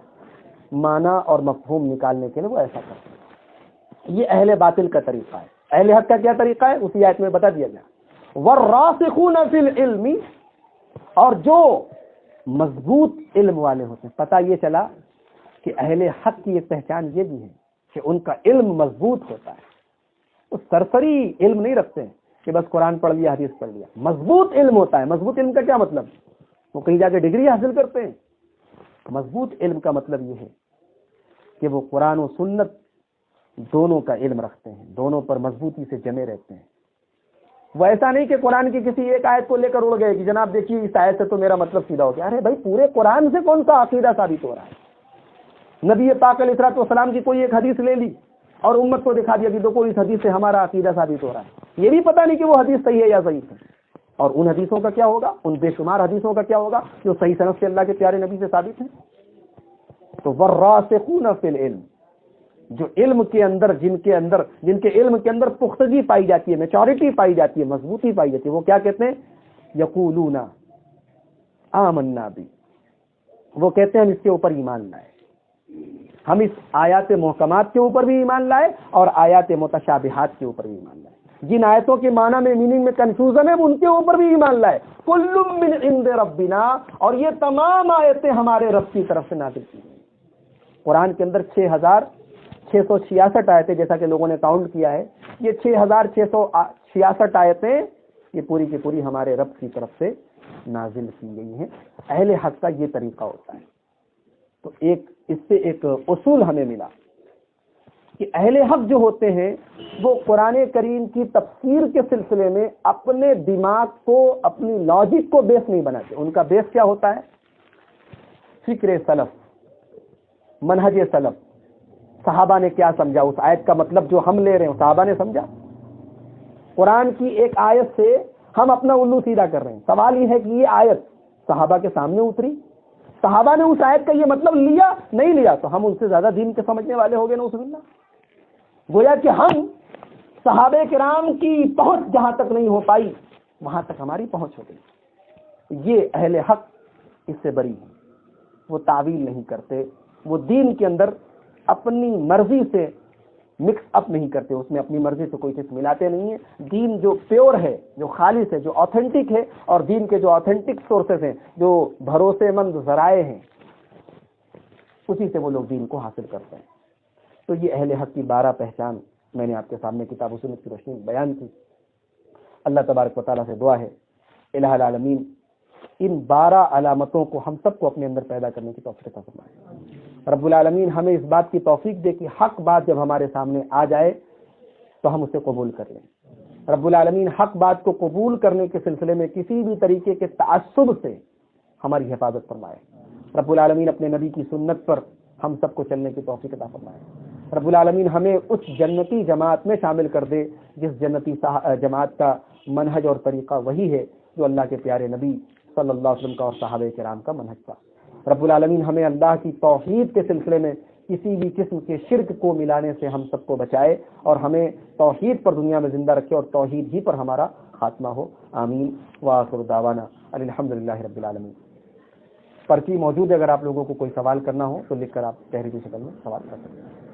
[SPEAKER 1] معنی اور مفہوم نکالنے کے لیے وہ ایسا کرتے ہیں۔ یہ اہل باطل کا طریقہ ہے۔ اہل حق کا کیا طریقہ ہے؟ اسی آیت میں بتا دیا گیا، والراسخون فی العلم، اور جو مضبوط علم والے ہوتے ہیں۔ پتہ یہ چلا کہ اہل حق کی ایک پہچان یہ بھی ہے کہ ان کا علم مضبوط ہوتا ہے، وہ سرسری علم نہیں رکھتے ہیں کہ بس قرآن پڑھ لیا، حدیث پڑھ لیا، مضبوط علم ہوتا ہے۔ مضبوط علم کا کیا مطلب؟ وہ کہیں جا کے ڈگری حاصل کرتے ہیں۔ مضبوط علم کا مطلب یہ ہے کہ وہ قرآن و سنت دونوں کا علم رکھتے ہیں، دونوں پر مضبوطی سے جمے رہتے ہیں۔ وہ ایسا نہیں کہ قرآن کی کسی ایک آیت کو لے کر اڑ گئے کہ جناب دیکھیے اس آیت سے تو میرا مطلب سیدھا ہو گیا۔ ارے بھائی، پورے قرآن سے کون سا عقیدہ ثابت ہو رہا ہے؟ نبی پاک علیہ الصلوۃ والسلام کی کوئی ایک حدیث لے لی اور امت کو دکھا دیا کہ دیکھو اس حدیث سے ہمارا عقیدہ ثابت ہو رہا ہے، یہ بھی پتہ نہیں کہ وہ حدیث صحیح ہے یا ضعیف ہے۔ اور ان حدیثوں کا کیا ہوگا؟ ان بے شمار حدیثوں کا کیا ہوگا جو صحیح سند سے اللہ کے پیارے نبی سے ثابت ہیں؟ تو والراسخون فی العلم، جو علم کے اندر جن کے علم کے اندر پختگی پائی جاتی ہے، میچورٹی پائی جاتی ہے، مضبوطی پائی جاتی ہے، وہ کیا کہتے ہیں؟ یقولون آمنا بی، وہ کہتے ہیں ہم اس کے اوپر ایمان لائے، ہم اس آیات محکمات کے اوپر بھی ایمان لائے اور آیات متشابہات کے اوپر بھی ایمان لائے، جن آیتوں کے معنی میں میننگ میں کنفیوژن ہے ان کے اوپر بھی ایمان لائے۔ کل من عند ربنا، اور یہ تمام آیتیں ہمارے رب کی طرف سے نازل کی گئی۔ قرآن کے اندر 6666 آیتیں، جیسا کہ لوگوں نے کاؤنٹ کیا ہے، یہ 6666 آیتیں یہ پوری کی پوری ہمارے رب کی طرف سے نازل کی گئی ہیں۔ اہل حق کا یہ طریقہ ہوتا ہے۔ تو اس سے ایک اصول ہمیں ملا کہ اہل حق جو ہوتے ہیں وہ قرآن کریم کی تفسیر کے سلسلے میں اپنے دماغ کو، اپنی لاجک کو بیس نہیں بناتے۔ ان کا بیس کیا ہوتا ہے؟ فکر سلف، منہج سلف، صحابہ نے کیا سمجھا، اس آیت کا مطلب جو ہم لے رہے ہیں صحابہ نے سمجھا۔ قرآن کی ایک آیت سے ہم اپنا الو سیدھا کر رہے ہیں، سوال یہ ہے کہ یہ آیت صحابہ کے سامنے اتری، صحابہ نے اس آیت کا یہ مطلب لیا نہیں لیا، تو ہم ان سے زیادہ دین کے سمجھنے والے ہو گئے نعوذ باللہ۔ گویا کہ ہم صحابہ کرام کی پہنچ جہاں تک نہیں ہو پائی وہاں تک ہماری پہنچ ہو گئی۔ یہ اہل حق اس سے بری ہیں، وہ تعویل نہیں کرتے، وہ دین کے اندر اپنی مرضی سے مکس اپ نہیں کرتے، اس میں اپنی مرضی سے کوئی چیز ملاتے نہیں ہیں۔ دین جو پیور ہے، جو خالص ہے، جو آتھینٹک ہے، اور دین کے جو آتھینٹک سورسز ہیں، جو بھروسے مند ذرائع ہیں، اسی سے وہ لوگ دین کو حاصل کرتے ہیں۔ تو یہ اہل حق کی 12 پہچان میں نے آپ کے سامنے کتاب و سنت کی روشنی میں بیان کی۔ اللہ تبارک و تعالیٰ سے دعا ہے الہ العالمین ان 12 علامتوں کو ہم سب کو اپنے اندر پیدا کرنے کی توفیق عطا فرمائے۔ رب العالمین ہمیں اس بات کی توفیق دے کہ حق بات جب ہمارے سامنے آ جائے تو ہم اسے قبول کر لیں۔ رب العالمین حق بات کو قبول کرنے کے سلسلے میں کسی بھی طریقے کے تعصب سے ہماری حفاظت فرمائے۔ رب العالمین اپنے نبی کی سنت پر ہم سب کو چلنے کی توفیق عطا فرمائے. رب العالمین ہمیں اس جنتی جماعت میں شامل کر دے جس جنتی جماعت کا منہج اور طریقہ وہی ہے جو اللہ کے پیارے نبی صلی اللہ علیہ وسلم کا اور صحابہ کرام کا منہج تھا. رب العالمین ہمیں اللہ کی توحید کے سلسلے میں کسی بھی قسم کے شرک کو ملانے سے ہم سب کو بچائے اور ہمیں توحید پر دنیا میں زندہ رکھے اور توحید ہی پر ہمارا خاتمہ ہو. آمین. وآخر دعوانا الحمدللہ رب العالمین. پرچی موجود ہے، اگر آپ لوگوں کو کوئی سوال کرنا ہو تو لکھ کر آپ تحریری شکل میں سوال کر سکتے ہیں.